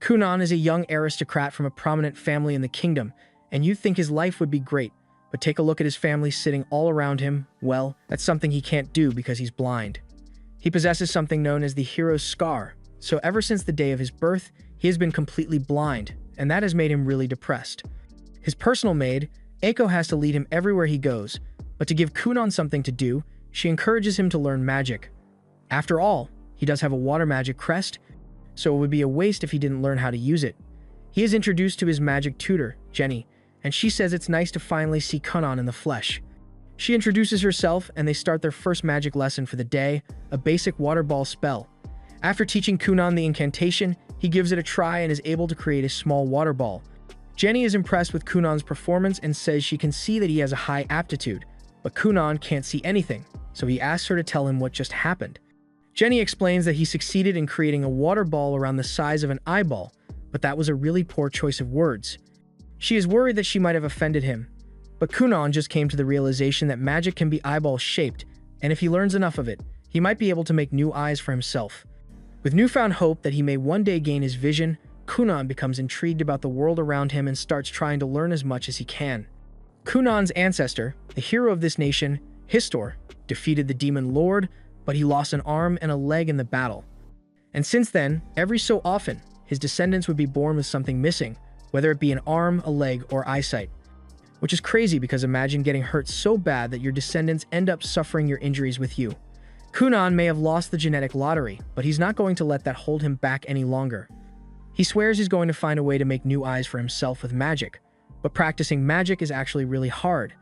Kunan is a young aristocrat from a prominent family in the kingdom, and you'd think his life would be great, but take a look at his family sitting all around him. Well, that's something he can't do because he's blind. He possesses something known as the hero's scar, so ever since the day of his birth, he has been completely blind, and that has made him really depressed. His personal maid, Eiko, has to lead him everywhere he goes, but to give Kunan something to do, she encourages him to learn magic. After all, he does have a water magic crest, so it would be a waste if he didn't learn how to use it. He is introduced to his magic tutor, Jenny, and she says it's nice to finally see Kunan in the flesh. She introduces herself and they start their first magic lesson for the day, a basic water ball spell. After teaching Kunan the incantation, he gives it a try and is able to create a small water ball. Jenny is impressed with Kunan's performance and says she can see that he has a high aptitude, but Kunan can't see anything, so he asks her to tell him what just happened. Jenny explains that he succeeded in creating a water ball around the size of an eyeball, but that was a really poor choice of words. She is worried that she might have offended him, but Kunan just came to the realization that magic can be eyeball-shaped, and if he learns enough of it, he might be able to make new eyes for himself. With newfound hope that he may one day gain his vision, Kunan becomes intrigued about the world around him and starts trying to learn as much as he can. Kunan's ancestor, the hero of this nation, Histor, defeated the demon lord, but he lost an arm and a leg in the battle. And since then, every so often, his descendants would be born with something missing, whether it be an arm, a leg, or eyesight. Which is crazy because imagine getting hurt so bad that your descendants end up suffering your injuries with you. Kunan may have lost the genetic lottery, but he's not going to let that hold him back any longer. He swears he's going to find a way to make new eyes for himself with magic, but practicing magic is actually really hard.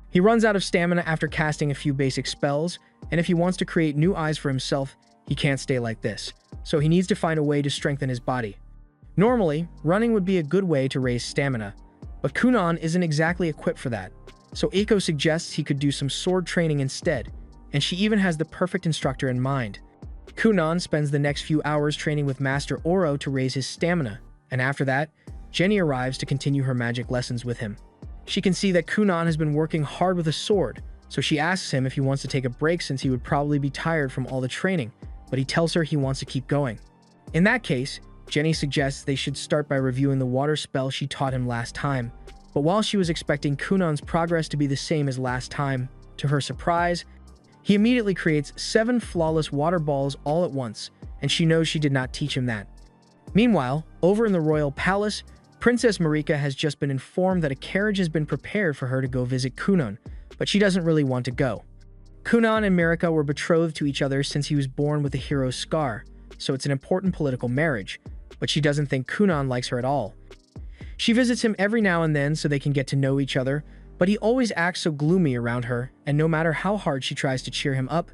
He runs out of stamina after casting a few basic spells, and if he wants to create new eyes for himself, he can't stay like this, so he needs to find a way to strengthen his body. Normally, running would be a good way to raise stamina, but Kunan isn't exactly equipped for that, so Eiko suggests he could do some sword training instead, and she even has the perfect instructor in mind. Kunan spends the next few hours training with Master Oro to raise his stamina, and after that, Jenny arrives to continue her magic lessons with him. She can see that Kunan has been working hard with a sword, so she asks him if he wants to take a break since he would probably be tired from all the training, but he tells her he wants to keep going. In that case, Jenny suggests they should start by reviewing the water spell she taught him last time, but while she was expecting Kunan's progress to be the same as last time, to her surprise, he immediately creates 7 flawless water balls all at once, and she knows she did not teach him that. Meanwhile, over in the royal palace, Princess Marika has just been informed that a carriage has been prepared for her to go visit Kunan, but she doesn't really want to go. Kunan and Marika were betrothed to each other since he was born with the hero's scar, so it's an important political marriage, but she doesn't think Kunan likes her at all. She visits him every now and then so they can get to know each other, but he always acts so gloomy around her, and no matter how hard she tries to cheer him up,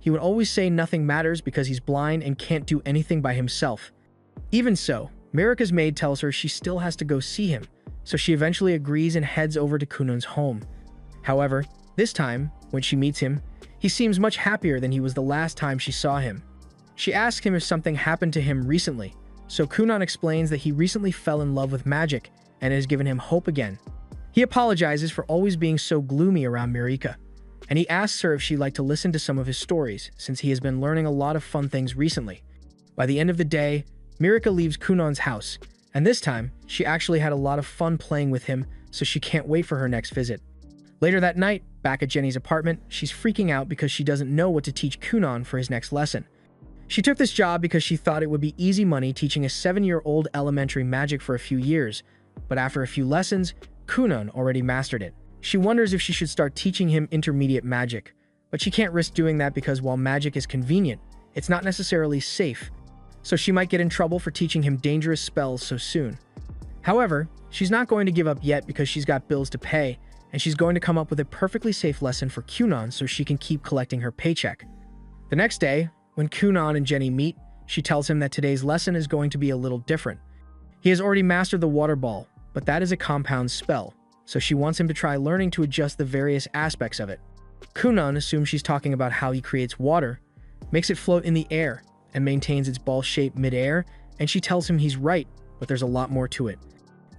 he would always say nothing matters because he's blind and can't do anything by himself. Even so, Marika's maid tells her she still has to go see him, so she eventually agrees and heads over to Kunan's home. However, this time, when she meets him, he seems much happier than he was the last time she saw him. She asks him if something happened to him recently, so Kunan explains that he recently fell in love with magic and it has given him hope again. He apologizes for always being so gloomy around Marika, and he asks her if she'd like to listen to some of his stories since he has been learning a lot of fun things recently. By the end of the day, Marika leaves Kunan's house, and this time, she actually had a lot of fun playing with him, so she can't wait for her next visit. Later that night, back at Jenny's apartment, she's freaking out because she doesn't know what to teach Kunan for his next lesson. She took this job because she thought it would be easy money teaching a 7-year-old elementary magic for a few years, but after a few lessons, Kunan already mastered it. She wonders if she should start teaching him intermediate magic, but she can't risk doing that because while magic is convenient, it's not necessarily safe, so she might get in trouble for teaching him dangerous spells so soon. However, she's not going to give up yet because she's got bills to pay, and she's going to come up with a perfectly safe lesson for Kunan so she can keep collecting her paycheck. The next day, when Kunan and Jenny meet, she tells him that today's lesson is going to be a little different. He has already mastered the water ball, but that is a compound spell, so she wants him to try learning to adjust the various aspects of it. Kunan assumes she's talking about how he creates water, makes it float in the air, and maintains its ball shape mid-air, and she tells him he's right, but there's a lot more to it.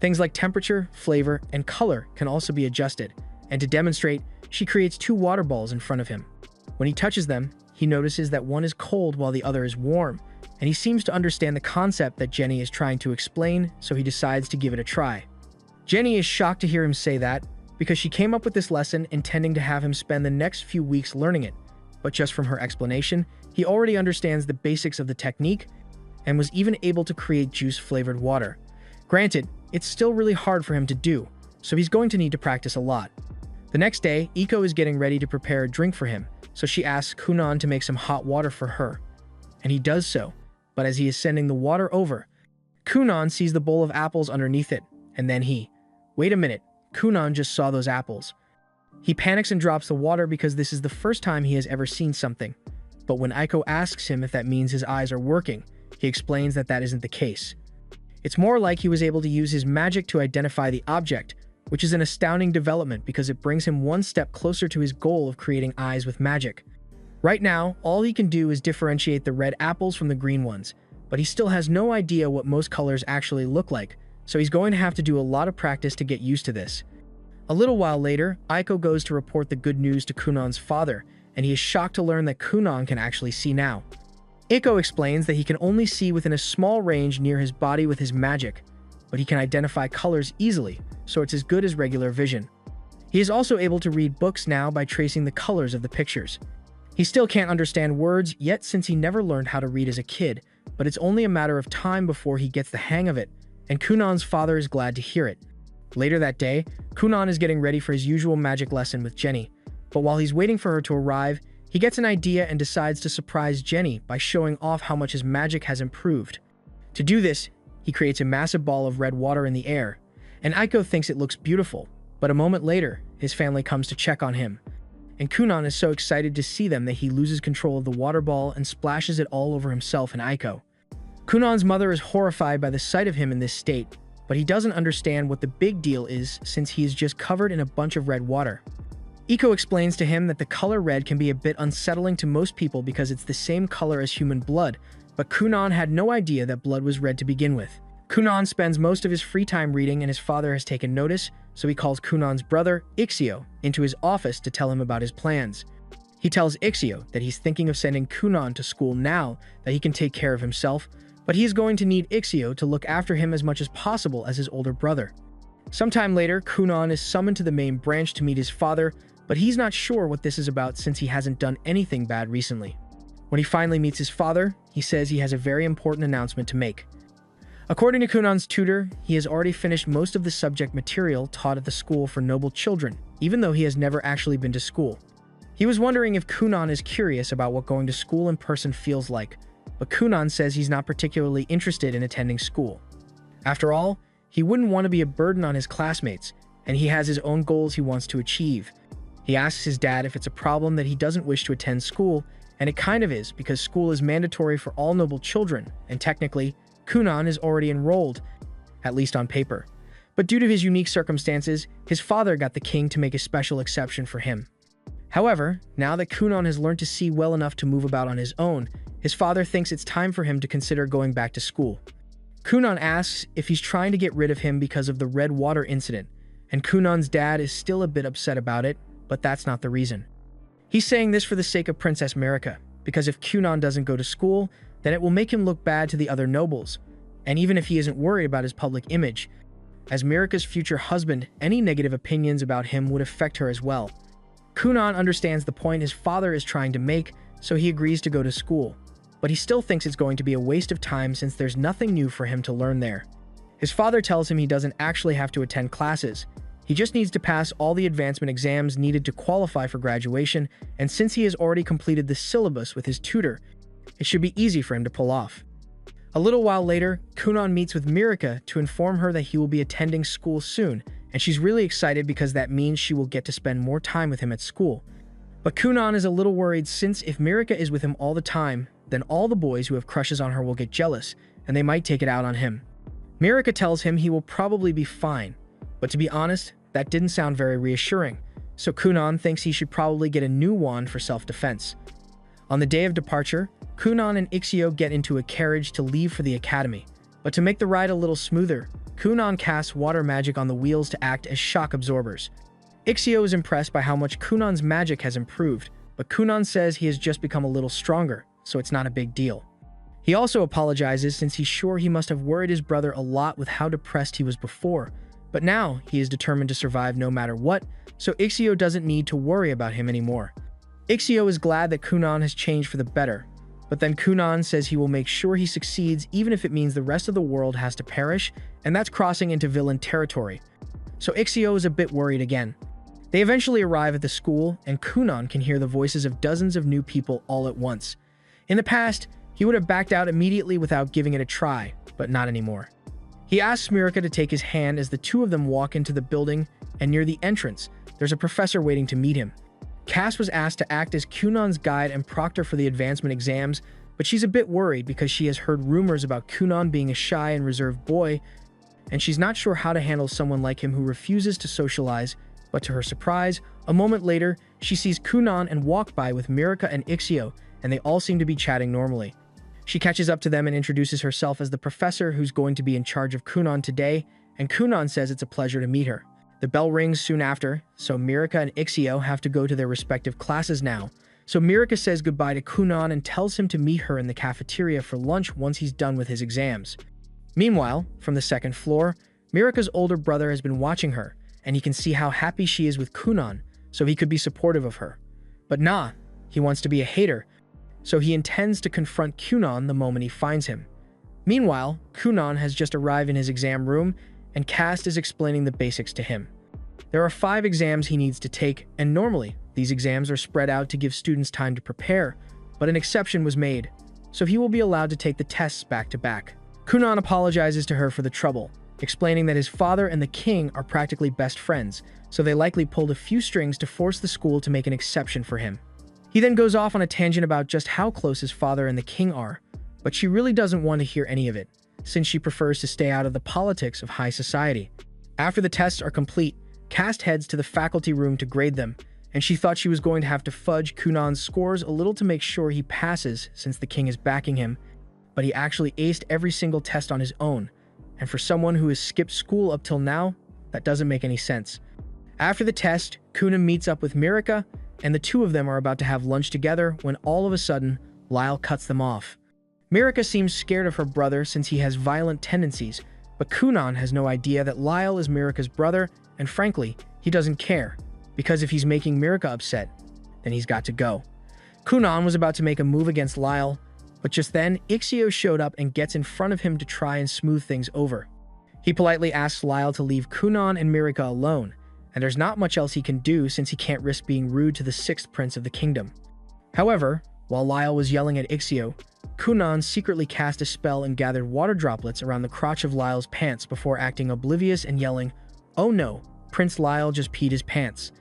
Things like temperature, flavor, and color can also be adjusted, and to demonstrate, she creates 2 water balls in front of him. When he touches them, he notices that one is cold while the other is warm, and he seems to understand the concept that Jenny is trying to explain, so he decides to give it a try. Jenny is shocked to hear him say that, because she came up with this lesson intending to have him spend the next few weeks learning it, but just from her explanation, he already understands the basics of the technique and was even able to create juice-flavored water. Granted, it's still really hard for him to do, so he's going to need to practice a lot. The next day, Iko is getting ready to prepare a drink for him, so she asks Kunan to make some hot water for her. And he does so, but as he is sending the water over, Kunan sees the bowl of apples underneath it, and then wait a minute, Kunan just saw those apples. He panics and drops the water because this is the first time he has ever seen something. But when Iko asks him if that means his eyes are working, he explains that that isn't the case. It's more like he was able to use his magic to identify the object, which is an astounding development because it brings him one step closer to his goal of creating eyes with magic. Right now, all he can do is differentiate the red apples from the green ones, but he still has no idea what most colors actually look like, so he's going to have to do a lot of practice to get used to this. A little while later, Iko goes to report the good news to Kunan's father, and he is shocked to learn that Kunan can actually see now. Iko explains that he can only see within a small range near his body with his magic, but he can identify colors easily, so it's as good as regular vision. He is also able to read books now by tracing the colors of the pictures. He still can't understand words yet since he never learned how to read as a kid, but it's only a matter of time before he gets the hang of it, and Kunan's father is glad to hear it. Later that day, Kunan is getting ready for his usual magic lesson with Jenny, but while he's waiting for her to arrive, he gets an idea and decides to surprise Jenny by showing off how much his magic has improved. To do this, he creates a massive ball of red water in the air, and Iko thinks it looks beautiful, but a moment later, his family comes to check on him. And Kunan is so excited to see them that he loses control of the water ball and splashes it all over himself and Iko. Kunan's mother is horrified by the sight of him in this state, but he doesn't understand what the big deal is since he is just covered in a bunch of red water. Iko explains to him that the color red can be a bit unsettling to most people because it's the same color as human blood, but Kunan had no idea that blood was red to begin with. Kunan spends most of his free time reading and his father has taken notice, so he calls Kunan's brother, Ixio, into his office to tell him about his plans. He tells Ixio that he's thinking of sending Kunan to school now that he can take care of himself, but he is going to need Ixio to look after him as much as possible as his older brother. Sometime later, Kunan is summoned to the main branch to meet his father, but he's not sure what this is about since he hasn't done anything bad recently. When he finally meets his father, he says he has a very important announcement to make. According to Kunan's tutor, he has already finished most of the subject material taught at the school for noble children, even though he has never actually been to school. He was wondering if Kunan is curious about what going to school in person feels like, but Kunan says he's not particularly interested in attending school. After all, he wouldn't want to be a burden on his classmates, and he has his own goals he wants to achieve. He asks his dad if it's a problem that he doesn't wish to attend school, and it kind of is because school is mandatory for all noble children, and technically, Kunan is already enrolled, at least on paper. But due to his unique circumstances, his father got the king to make a special exception for him. However, now that Kunan has learned to see well enough to move about on his own, his father thinks it's time for him to consider going back to school. Kunan asks if he's trying to get rid of him because of the red water incident, and Kunan's dad is still a bit upset about it, but that's not the reason. He's saying this for the sake of Princess Marika, because if Kunan doesn't go to school, then it will make him look bad to the other nobles, and even if he isn't worried about his public image, as Marika's future husband, any negative opinions about him would affect her as well. Kunan understands the point his father is trying to make, so he agrees to go to school, but he still thinks it's going to be a waste of time since there's nothing new for him to learn there. His father tells him he doesn't actually have to attend classes. He just needs to pass all the advancement exams needed to qualify for graduation, and since he has already completed the syllabus with his tutor, it should be easy for him to pull off. A little while later, Kunan meets with Marika to inform her that he will be attending school soon, and she's really excited because that means she will get to spend more time with him at school. But Kunan is a little worried since if Marika is with him all the time, then all the boys who have crushes on her will get jealous, and they might take it out on him. Marika tells him he will probably be fine, but to be honest, that didn't sound very reassuring, so Kunan thinks he should probably get a new wand for self-defense. On the day of departure, Kunan and Ixio get into a carriage to leave for the academy, but to make the ride a little smoother, Kunan casts water magic on the wheels to act as shock absorbers. Ixio is impressed by how much Kunan's magic has improved, but Kunan says he has just become a little stronger, so it's not a big deal. He also apologizes since he's sure he must have worried his brother a lot with how depressed he was before, but now he is determined to survive no matter what, so Ixio doesn't need to worry about him anymore. Ixio is glad that Kunan has changed for the better, but then Kunan says he will make sure he succeeds even if it means the rest of the world has to perish, and that's crossing into villain territory. So Ixio is a bit worried again. They eventually arrive at the school, and Kunan can hear the voices of dozens of new people all at once. In the past, he would have backed out immediately without giving it a try, but not anymore. He asks Mirika to take his hand as the two of them walk into the building, and near the entrance, there's a professor waiting to meet him. Cass was asked to act as Kunan's guide and proctor for the advancement exams, but she's a bit worried because she has heard rumors about Kunan being a shy and reserved boy, and she's not sure how to handle someone like him who refuses to socialize. But to her surprise, a moment later, she sees Kunan and walk by with Mirika and Ixio, and they all seem to be chatting normally. She catches up to them and introduces herself as the professor who's going to be in charge of Kunan today, and Kunan says it's a pleasure to meet her. The bell rings soon after, so Mirika and Ixio have to go to their respective classes now. So Mirika says goodbye to Kunan and tells him to meet her in the cafeteria for lunch once he's done with his exams. Meanwhile, from the second floor, Mirika's older brother has been watching her, and he can see how happy she is with Kunan, so he could be supportive of her. But nah, he wants to be a hater, so he intends to confront Kunan the moment he finds him. Meanwhile, Kunan has just arrived in his exam room, and Cast is explaining the basics to him. There are 5 exams he needs to take, and normally, these exams are spread out to give students time to prepare, but an exception was made, so he will be allowed to take the tests back to back. Kunan apologizes to her for the trouble, explaining that his father and the king are practically best friends, so they likely pulled a few strings to force the school to make an exception for him. He then goes off on a tangent about just how close his father and the king are, but she really doesn't want to hear any of it, since she prefers to stay out of the politics of high society. After the tests are complete, Cast heads to the faculty room to grade them, and she thought she was going to have to fudge Kunan's scores a little to make sure he passes since the king is backing him, but he actually aced every single test on his own, and for someone who has skipped school up till now, that doesn't make any sense. After the test, Kunan meets up with Mirika, and the two of them are about to have lunch together when all of a sudden, Lyle cuts them off. Mirika seems scared of her brother since he has violent tendencies, but Kunan has no idea that Lyle is Mirika's brother, and frankly, he doesn't care, because if he's making Mirika upset, then he's got to go. Kunan was about to make a move against Lyle, but just then, Ixio showed up and gets in front of him to try and smooth things over. He politely asks Lyle to leave Kunan and Mirika alone, and there's not much else he can do since he can't risk being rude to the 6th prince of the kingdom. However, while Lyle was yelling at Ixio, Kunan secretly cast a spell and gathered water droplets around the crotch of Lyle's pants before acting oblivious and yelling, "Oh no, Prince Lyle just peed his pants."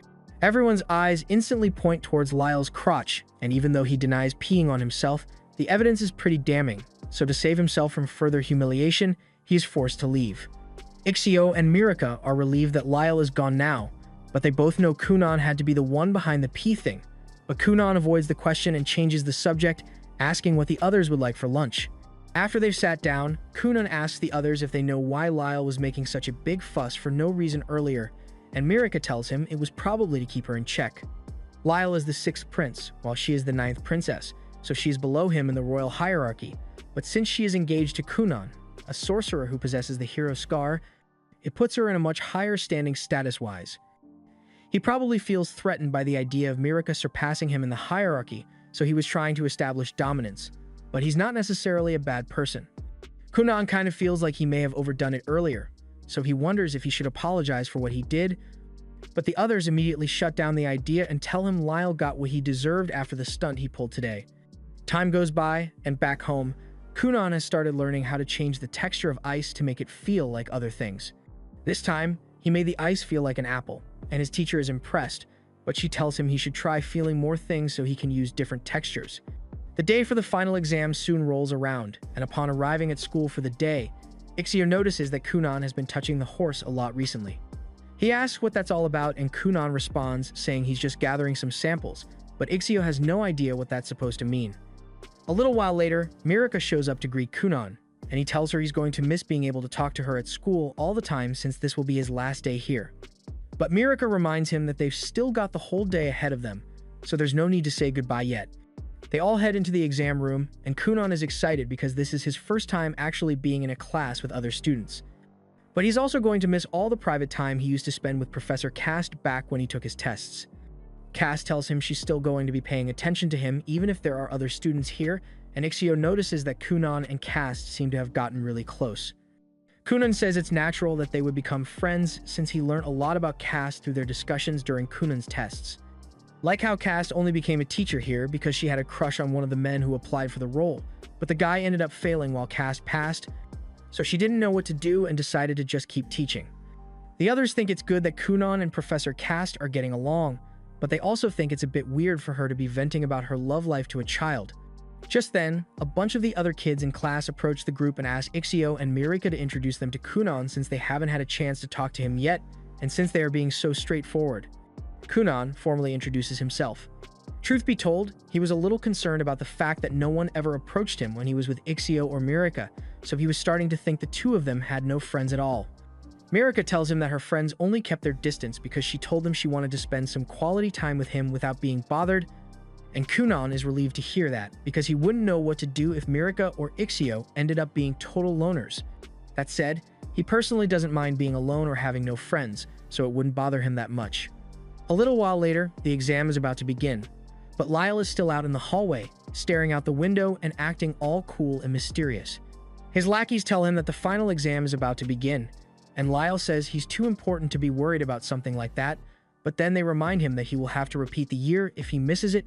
Everyone's eyes instantly point towards Lyle's crotch, and even though he denies peeing on himself, the evidence is pretty damning, so to save himself from further humiliation, he is forced to leave. Ixio and Mirika are relieved that Lyle is gone now, but they both know Kunan had to be the one behind the pee thing. But Kunan avoids the question and changes the subject, asking what the others would like for lunch. After they've sat down, Kunan asks the others if they know why Lyle was making such a big fuss for no reason earlier, and Mirika tells him it was probably to keep her in check. Lyle is the 6th prince, while she is the 9th princess, so she's below him in the royal hierarchy, but since she is engaged to Kunan, a sorcerer who possesses the hero scar, it puts her in a much higher standing status-wise. He probably feels threatened by the idea of Mirika surpassing him in the hierarchy, so he was trying to establish dominance, but he's not necessarily a bad person. Kunan kind of feels like he may have overdone it earlier, so he wonders if he should apologize for what he did, but the others immediately shut down the idea and tell him Lyle got what he deserved after the stunt he pulled today. Time goes by, and back home, Kunan has started learning how to change the texture of ice to make it feel like other things. This time, he made the ice feel like an apple, and his teacher is impressed, but she tells him he should try feeling more things so he can use different textures. The day for the final exam soon rolls around, and upon arriving at school for the day, Ixio notices that Kunan has been touching the horse a lot recently. He asks what that's all about, and Kunan responds saying he's just gathering some samples, but Ixio has no idea what that's supposed to mean. A little while later, Mirika shows up to greet Kunan, and he tells her he's going to miss being able to talk to her at school all the time since this will be his last day here. But Mirika reminds him that they've still got the whole day ahead of them, so there's no need to say goodbye yet. They all head into the exam room, and Kunan is excited because this is his first time actually being in a class with other students. But he's also going to miss all the private time he used to spend with Professor Cast back when he took his tests. Cast tells him she's still going to be paying attention to him even if there are other students here, and Ixio notices that Kunan and Cast seem to have gotten really close. Kunan says it's natural that they would become friends since he learned a lot about Cast through their discussions during Kunan's tests. Like how Cast only became a teacher here because she had a crush on one of the men who applied for the role, but the guy ended up failing while Cast passed, so she didn't know what to do and decided to just keep teaching. The others think it's good that Kunan and Professor Cast are getting along, but they also think it's a bit weird for her to be venting about her love life to a child. Just then, a bunch of the other kids in class approach the group and ask Ixio and Mirika to introduce them to Kunan since they haven't had a chance to talk to him yet, and since they are being so straightforward. Kunan formally introduces himself. Truth be told, he was a little concerned about the fact that no one ever approached him when he was with Ixio or Mirika, so he was starting to think the two of them had no friends at all. Mirika tells him that her friends only kept their distance because she told them she wanted to spend some quality time with him without being bothered, and Kunan is relieved to hear that because he wouldn't know what to do if Mirika or Ixio ended up being total loners. That said, he personally doesn't mind being alone or having no friends, so it wouldn't bother him that much. A little while later, the exam is about to begin, but Lyle is still out in the hallway, staring out the window and acting all cool and mysterious. His lackeys tell him that the final exam is about to begin, and Lyle says he's too important to be worried about something like that, but then they remind him that he will have to repeat the year if he misses it,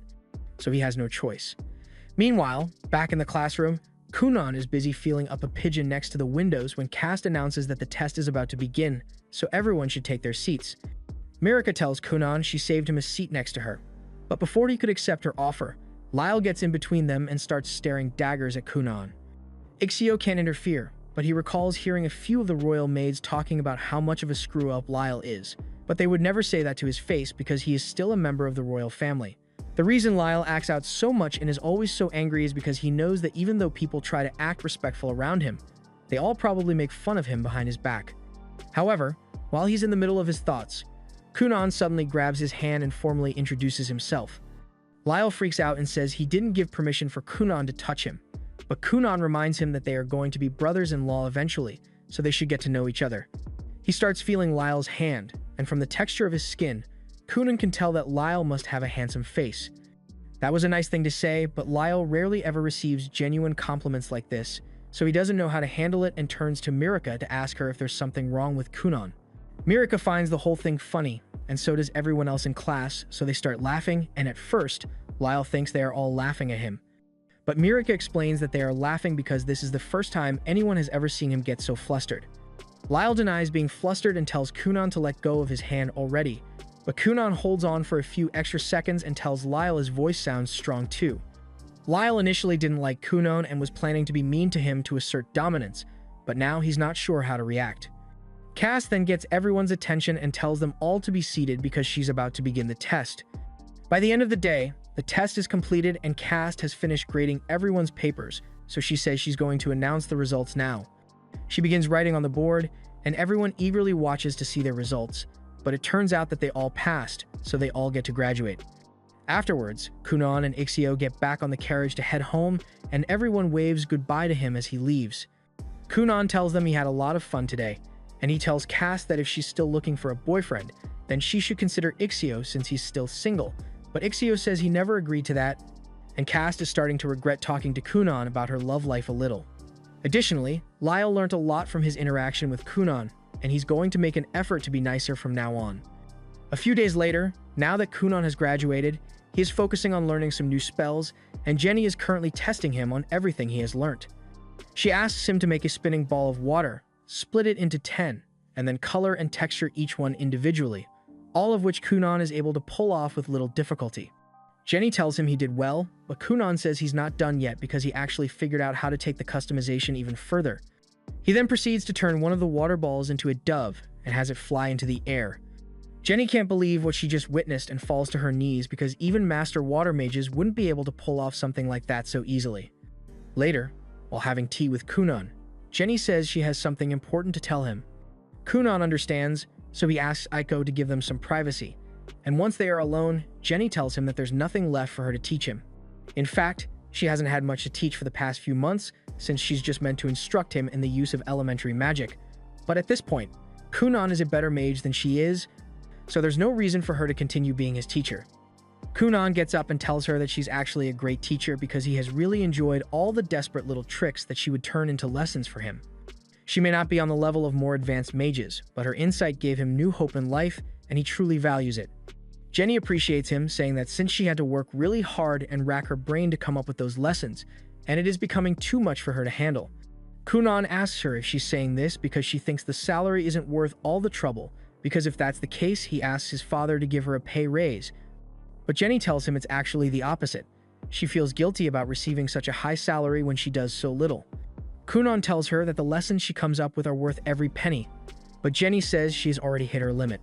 so he has no choice. Meanwhile, back in the classroom, Kunan is busy feeling up a pigeon next to the windows when Cast announces that the test is about to begin, so everyone should take their seats. Mirika tells Kunan she saved him a seat next to her, but before he could accept her offer, Lyle gets in between them and starts staring daggers at Kunan. Ixio can't interfere, but he recalls hearing a few of the royal maids talking about how much of a screw-up Lyle is, but they would never say that to his face because he is still a member of the royal family. The reason Lyle acts out so much and is always so angry is because he knows that even though people try to act respectful around him, they all probably make fun of him behind his back. However, while he's in the middle of his thoughts, Kunan suddenly grabs his hand and formally introduces himself. Lyle freaks out and says he didn't give permission for Kunan to touch him, but Kunan reminds him that they are going to be brothers-in-law eventually, so they should get to know each other. He starts feeling Lyle's hand, and from the texture of his skin, Kunan can tell that Lyle must have a handsome face. That was a nice thing to say, but Lyle rarely ever receives genuine compliments like this, so he doesn't know how to handle it and turns to Mirika to ask her if there's something wrong with Kunan. Mirika finds the whole thing funny, and so does everyone else in class, so they start laughing, and at first, Lyle thinks they are all laughing at him. But Mirika explains that they are laughing because this is the first time anyone has ever seen him get so flustered. Lyle denies being flustered and tells Kunan to let go of his hand already, but Kunan holds on for a few extra seconds and tells Lyle his voice sounds strong too. Lyle initially didn't like Kunan and was planning to be mean to him to assert dominance, but now he's not sure how to react. Cass then gets everyone's attention and tells them all to be seated because she's about to begin the test. By the end of the day, the test is completed and Cass has finished grading everyone's papers, so she says she's going to announce the results now. She begins writing on the board, and everyone eagerly watches to see their results, but it turns out that they all passed, so they all get to graduate. Afterwards, Kunan and Ixio get back on the carriage to head home, and everyone waves goodbye to him as he leaves. Kunan tells them he had a lot of fun today, and he tells Cass that if she's still looking for a boyfriend, then she should consider Ixio since he's still single, but Ixio says he never agreed to that, and Cass is starting to regret talking to Kunan about her love life a little. Additionally, Lyle learned a lot from his interaction with Kunan, and he's going to make an effort to be nicer from now on. A few days later, now that Kunan has graduated, he is focusing on learning some new spells, and Jenny is currently testing him on everything he has learnt. She asks him to make a spinning ball of water, split it into 10, and then color and texture each one individually, all of which Kunan is able to pull off with little difficulty. Jenny tells him he did well, but Kunan says he's not done yet because he actually figured out how to take the customization even further. He then proceeds to turn one of the water balls into a dove and has it fly into the air. Jenny can't believe what she just witnessed and falls to her knees because even master water mages wouldn't be able to pull off something like that so easily. Later, while having tea with Kunan, Jenny says she has something important to tell him. Kunan understands, so he asks Aiko to give them some privacy, and once they are alone, Jenny tells him that there's nothing left for her to teach him. In fact, she hasn't had much to teach for the past few months since she's just meant to instruct him in the use of elementary magic. But at this point, Kunan is a better mage than she is, so there's no reason for her to continue being his teacher. Kunan gets up and tells her that she's actually a great teacher because he has really enjoyed all the desperate little tricks that she would turn into lessons for him. She may not be on the level of more advanced mages, but her insight gave him new hope in life, and he truly values it. Jenny appreciates him, saying that since she had to work really hard and rack her brain to come up with those lessons, and it is becoming too much for her to handle. Kunan asks her if she's saying this because she thinks the salary isn't worth all the trouble, because if that's the case, he asks his father to give her a pay raise. But Jenny tells him it's actually the opposite. She feels guilty about receiving such a high salary when she does so little. Kunan tells her that the lessons she comes up with are worth every penny, but Jenny says she's already hit her limit.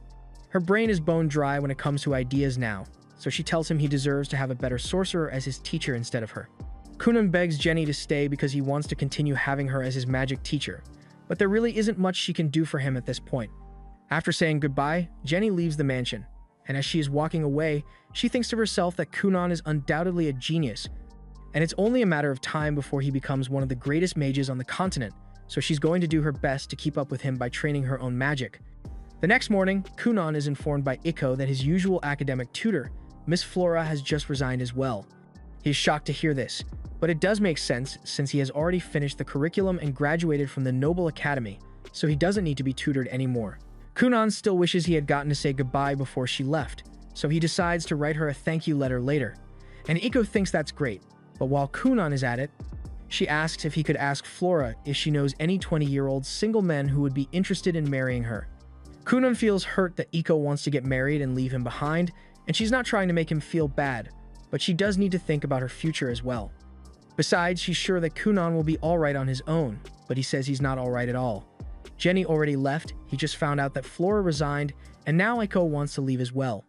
Her brain is bone dry when it comes to ideas now, so she tells him he deserves to have a better sorcerer as his teacher instead of her. Kunan begs Jenny to stay because he wants to continue having her as his magic teacher, but there really isn't much she can do for him at this point. After saying goodbye, Jenny leaves the mansion, and as she is walking away, she thinks to herself that Kunan is undoubtedly a genius, and it's only a matter of time before he becomes one of the greatest mages on the continent, so she's going to do her best to keep up with him by training her own magic. The next morning, Kunan is informed by Iko that his usual academic tutor, Miss Flora, has just resigned as well. He is shocked to hear this, but it does make sense since he has already finished the curriculum and graduated from the Noble Academy, so he doesn't need to be tutored anymore. Kunan still wishes he had gotten to say goodbye before she left, so he decides to write her a thank you letter later. And Iko thinks that's great, but while Kunan is at it, she asks if he could ask Flora if she knows any 20-year-old single men who would be interested in marrying her. Kunan feels hurt that Iko wants to get married and leave him behind, and she's not trying to make him feel bad, but she does need to think about her future as well. Besides, she's sure that Kunan will be alright on his own, but he says he's not alright at all. Jenny already left, he just found out that Flora resigned, and now Iko wants to leave as well.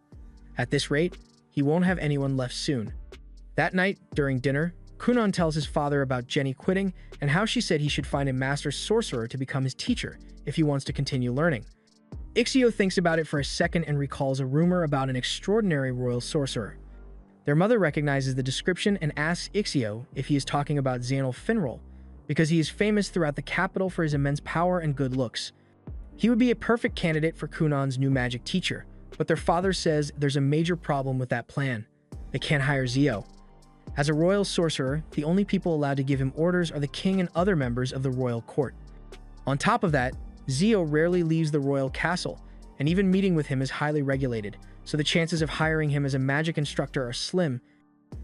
At this rate, he won't have anyone left soon. That night, during dinner, Kunan tells his father about Jenny quitting and how she said he should find a master sorcerer to become his teacher if he wants to continue learning. Ixio thinks about it for a second and recalls a rumor about an extraordinary royal sorcerer. Their mother recognizes the description and asks Ixio if he is talking about Xanil Finral, because he is famous throughout the capital for his immense power and good looks. He would be a perfect candidate for Kunan's new magic teacher, but their father says there's a major problem with that plan. They can't hire Zio. As a royal sorcerer, the only people allowed to give him orders are the king and other members of the royal court. On top of that, Zio rarely leaves the royal castle, and even meeting with him is highly regulated, so the chances of hiring him as a magic instructor are slim,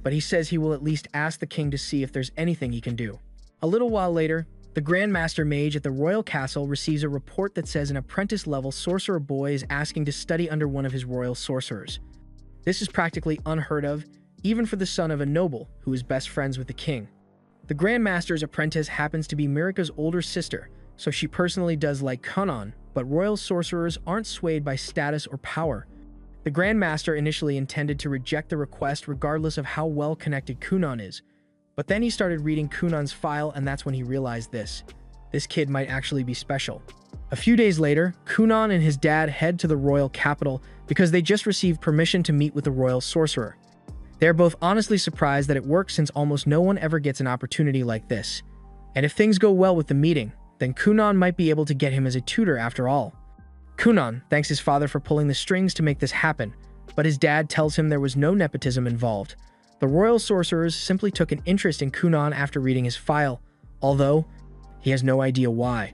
but he says he will at least ask the king to see if there's anything he can do. A little while later, the Grand Master Mage at the royal castle receives a report that says an apprentice-level sorcerer boy is asking to study under one of his royal sorcerers. This is practically unheard of, even for the son of a noble who is best friends with the king. The Grand Master's apprentice happens to be Mirika's older sister, so she personally does like Kunan, but royal sorcerers aren't swayed by status or power. The Grand Master initially intended to reject the request regardless of how well connected Kunan is, but then he started reading Kunan's file and that's when he realized this. This kid might actually be special. A few days later, Kunan and his dad head to the royal capital because they just received permission to meet with the royal sorcerer. They are both honestly surprised that it works since almost no one ever gets an opportunity like this. And if things go well with the meeting, then Kunan might be able to get him as a tutor after all. Kunan thanks his father for pulling the strings to make this happen, but his dad tells him there was no nepotism involved. The royal sorcerers simply took an interest in Kunan after reading his file, although he has no idea why.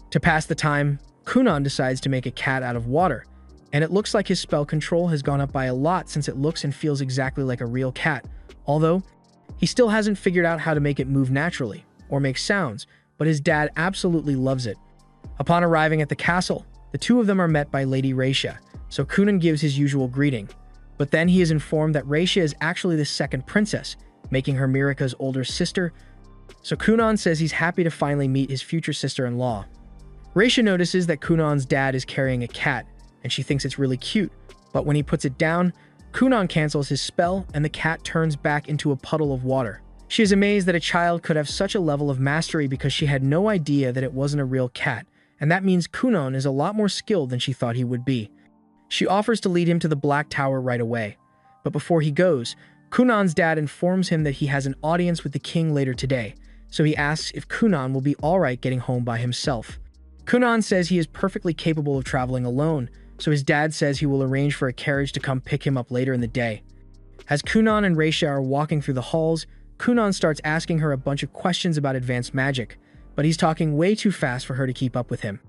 To pass the time, Kunan decides to make a cat out of water, and it looks like his spell control has gone up by a lot since it looks and feels exactly like a real cat, although he still hasn't figured out how to make it move naturally or make sounds, but his dad absolutely loves it. Upon arriving at the castle, the two of them are met by Lady Raisha, so Kunan gives his usual greeting, but then he is informed that Raisha is actually the second princess, making her Mirika's older sister, so Kunan says he's happy to finally meet his future sister-in-law. Raisha notices that Kunan's dad is carrying a cat, and she thinks it's really cute, but when he puts it down, Kunan cancels his spell and the cat turns back into a puddle of water. She is amazed that a child could have such a level of mastery because she had no idea that it wasn't a real cat, and that means Kunan is a lot more skilled than she thought he would be. She offers to lead him to the Black Tower right away, but before he goes, Kunan's dad informs him that he has an audience with the king later today, so he asks if Kunan will be alright getting home by himself. Kunan says he is perfectly capable of traveling alone, so his dad says he will arrange for a carriage to come pick him up later in the day. As Kunan and Raisha are walking through the halls, Kunan starts asking her a bunch of questions about advanced magic, but he's talking way too fast for her to keep up with him.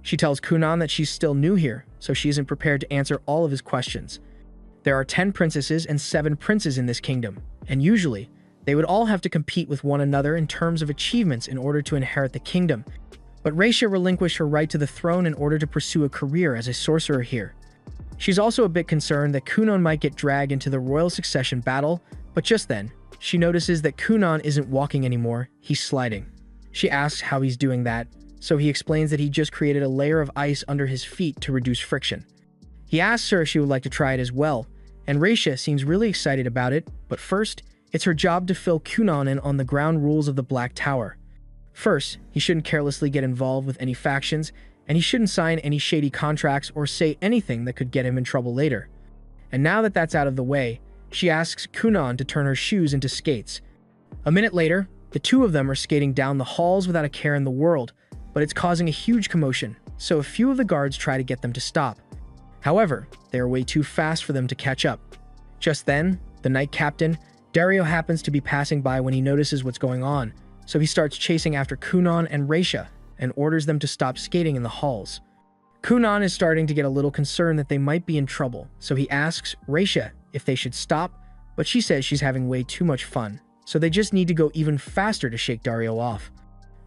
She tells Kunan that she's still new here, so she isn't prepared to answer all of his questions. There are 10 princesses and 7 princes in this kingdom, and usually, they would all have to compete with one another in terms of achievements in order to inherit the kingdom. But Raisha relinquished her right to the throne in order to pursue a career as a sorcerer here. She's also a bit concerned that Kunan might get dragged into the royal succession battle, but just then, she notices that Kunan isn't walking anymore, he's sliding. She asks how he's doing that, so he explains that he just created a layer of ice under his feet to reduce friction. He asks her if she would like to try it as well, and Raisha seems really excited about it, but first, it's her job to fill Kunan in on the ground rules of the Black Tower. First, he shouldn't carelessly get involved with any factions, and he shouldn't sign any shady contracts or say anything that could get him in trouble later. And now that that's out of the way, she asks Kunan to turn her shoes into skates. A minute later, the two of them are skating down the halls without a care in the world, but it's causing a huge commotion, so a few of the guards try to get them to stop. However, they are way too fast for them to catch up. Just then, the knight captain, Dario, happens to be passing by when he notices what's going on, so he starts chasing after Kunan and Raisha and orders them to stop skating in the halls. Kunan is starting to get a little concerned that they might be in trouble, so he asks Raisha if they should stop, but she says she's having way too much fun, so they just need to go even faster to shake Dario off.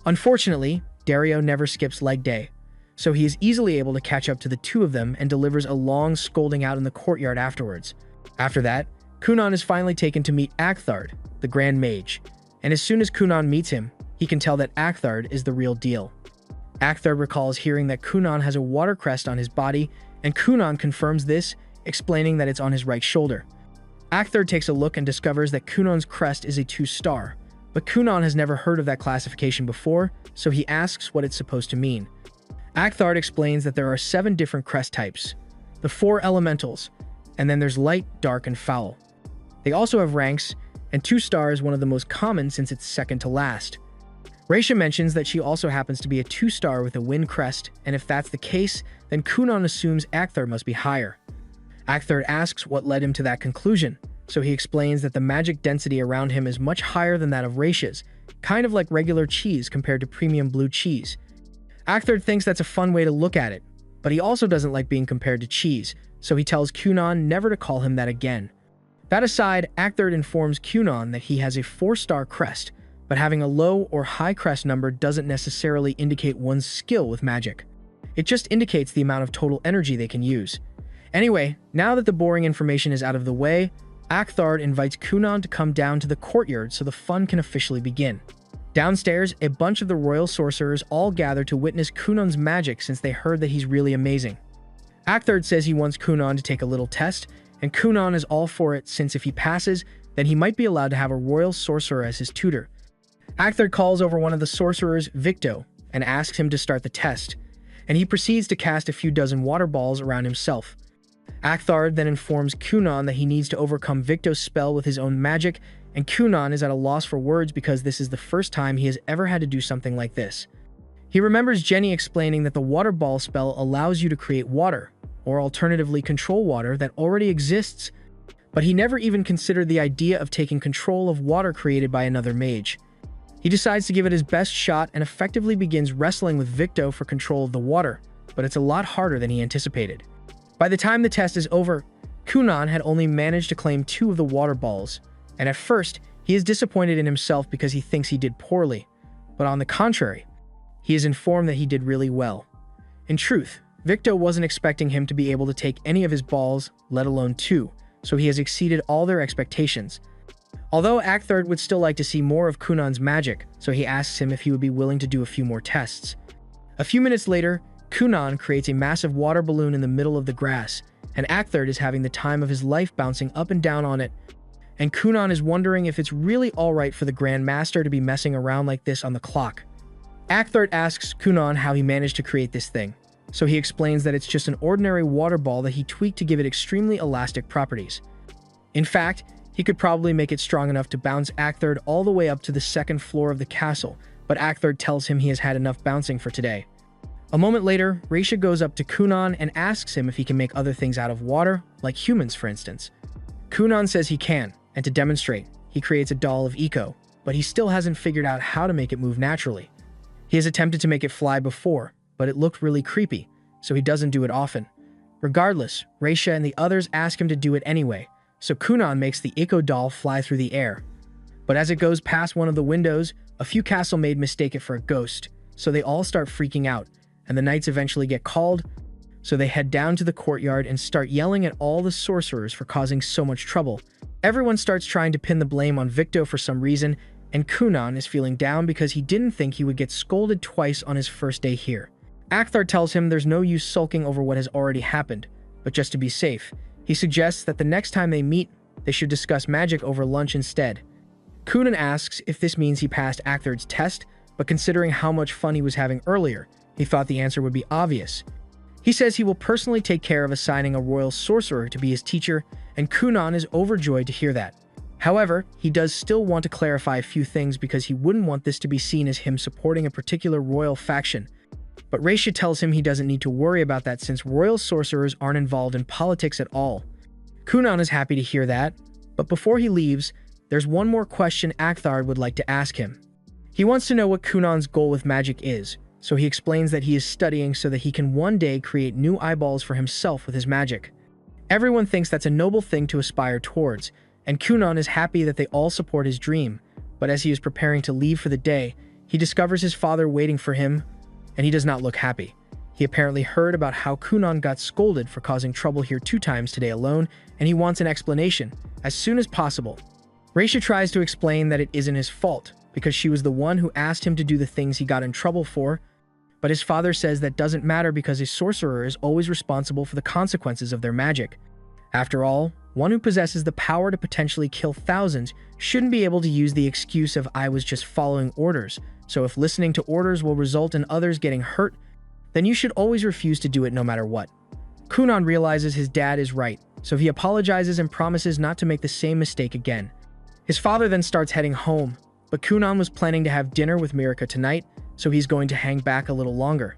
Unfortunately, Dario never skips leg day, so he is easily able to catch up to the two of them and delivers a long scolding out in the courtyard afterwards. After that, Kunan is finally taken to meet Akthard, the Grand Mage, and as soon as Kunan meets him, he can tell that Akthard is the real deal. Akthard recalls hearing that Kunan has a water crest on his body, and Kunan confirms this, explaining that it's on his right shoulder. Akthard takes a look and discovers that Kunan's crest is a 2-star, but Kunan has never heard of that classification before, so he asks what it's supposed to mean. Akthard explains that there are 7 different crest types, the 4 elementals, and then there's light, dark, and foul. They also have ranks, and 2-star is one of the most common since it's second to last. Raisha mentions that she also happens to be a 2-star with a wind crest, and if that's the case, then Kunan assumes Akthard must be higher. Akthard asks what led him to that conclusion, so he explains that the magic density around him is much higher than that of Raisha's, kind of like regular cheese compared to premium blue cheese. Akthard thinks that's a fun way to look at it, but he also doesn't like being compared to cheese, so he tells Kunan never to call him that again. That aside, Akthard informs Kunan that he has a 4-star crest, but having a low or high crest number doesn't necessarily indicate one's skill with magic. It just indicates the amount of total energy they can use. Anyway, now that the boring information is out of the way, Akthard invites Kunan to come down to the courtyard so the fun can officially begin. Downstairs, a bunch of the royal sorcerers all gather to witness Kunan's magic since they heard that he's really amazing. Akthard says he wants Kunan to take a little test, and Kunan is all for it since if he passes, then he might be allowed to have a royal sorcerer as his tutor. Akthard calls over one of the sorcerers, Victo, and asks him to start the test, and he proceeds to cast a few dozen water balls around himself. Akthard then informs Kunan that he needs to overcome Victo's spell with his own magic, and Kunan is at a loss for words because this is the first time he has ever had to do something like this. He remembers Jenny explaining that the water ball spell allows you to create water, or alternatively control water that already exists, but he never even considered the idea of taking control of water created by another mage. He decides to give it his best shot and effectively begins wrestling with Victo for control of the water, but it's a lot harder than he anticipated. By the time the test is over, Kunan had only managed to claim 2 of the water balls, and at first, he is disappointed in himself because he thinks he did poorly, but on the contrary, he is informed that he did really well. In truth, Victo wasn't expecting him to be able to take any of his balls, let alone 2, so he has exceeded all their expectations. Although Akthard would still like to see more of Kunan's magic, so he asks him if he would be willing to do a few more tests. A few minutes later, Kunan creates a massive water balloon in the middle of the grass, and Akthard is having the time of his life bouncing up and down on it, and Kunan is wondering if it's really alright for the Grand Master to be messing around like this on the clock. Akthard asks Kunan how he managed to create this thing, so he explains that it's just an ordinary water ball that he tweaked to give it extremely elastic properties. In fact, He could probably make it strong enough to bounce Akthard all the way up to the second floor of the castle, but Akthard tells him he has had enough bouncing for today. A moment later, Raisha goes up to Kunan and asks him if he can make other things out of water, like humans for instance. Kunan says he can, and to demonstrate, he creates a doll of Eiko, but he still hasn't figured out how to make it move naturally. He has attempted to make it fly before, but it looked really creepy, so he doesn't do it often. Regardless, Raisha and the others ask him to do it anyway, so Kunan makes the Eiko doll fly through the air. But as it goes past one of the windows, a few castle-maids mistake it for a ghost, so they all start freaking out, and the knights eventually get called, so they head down to the courtyard and start yelling at all the sorcerers for causing so much trouble. Everyone starts trying to pin the blame on Victo for some reason, and Kunan is feeling down because he didn't think he would get scolded twice on his first day here. Akthard tells him there's no use sulking over what has already happened, but just to be safe, he suggests that the next time they meet, they should discuss magic over lunch instead. Kunan asks if this means he passed Akthard's test, but considering how much fun he was having earlier, he thought the answer would be obvious. He says he will personally take care of assigning a royal sorcerer to be his teacher, and Kunan is overjoyed to hear that. However, he does still want to clarify a few things because he wouldn't want this to be seen as him supporting a particular royal faction. But Raisha tells him he doesn't need to worry about that since royal sorcerers aren't involved in politics at all. Kunan is happy to hear that, but before he leaves, there's one more question Akthard would like to ask him. He wants to know what Kunan's goal with magic is, so he explains that he is studying so that he can one day create new eyeballs for himself with his magic. Everyone thinks that's a noble thing to aspire towards, and Kunan is happy that they all support his dream, but as he is preparing to leave for the day, he discovers his father waiting for him, and he does not look happy. He apparently heard about how Kunan got scolded for causing trouble here 2 times today alone, and he wants an explanation, as soon as possible. Raisha tries to explain that it isn't his fault, because she was the one who asked him to do the things he got in trouble for, but his father says that doesn't matter because a sorcerer is always responsible for the consequences of their magic. After all, one who possesses the power to potentially kill thousands shouldn't be able to use the excuse of "I was just following orders," so if listening to orders will result in others getting hurt, then you should always refuse to do it no matter what. Kunan realizes his dad is right, so he apologizes and promises not to make the same mistake again. His father then starts heading home, but Kunan was planning to have dinner with Mirika tonight, so he's going to hang back a little longer.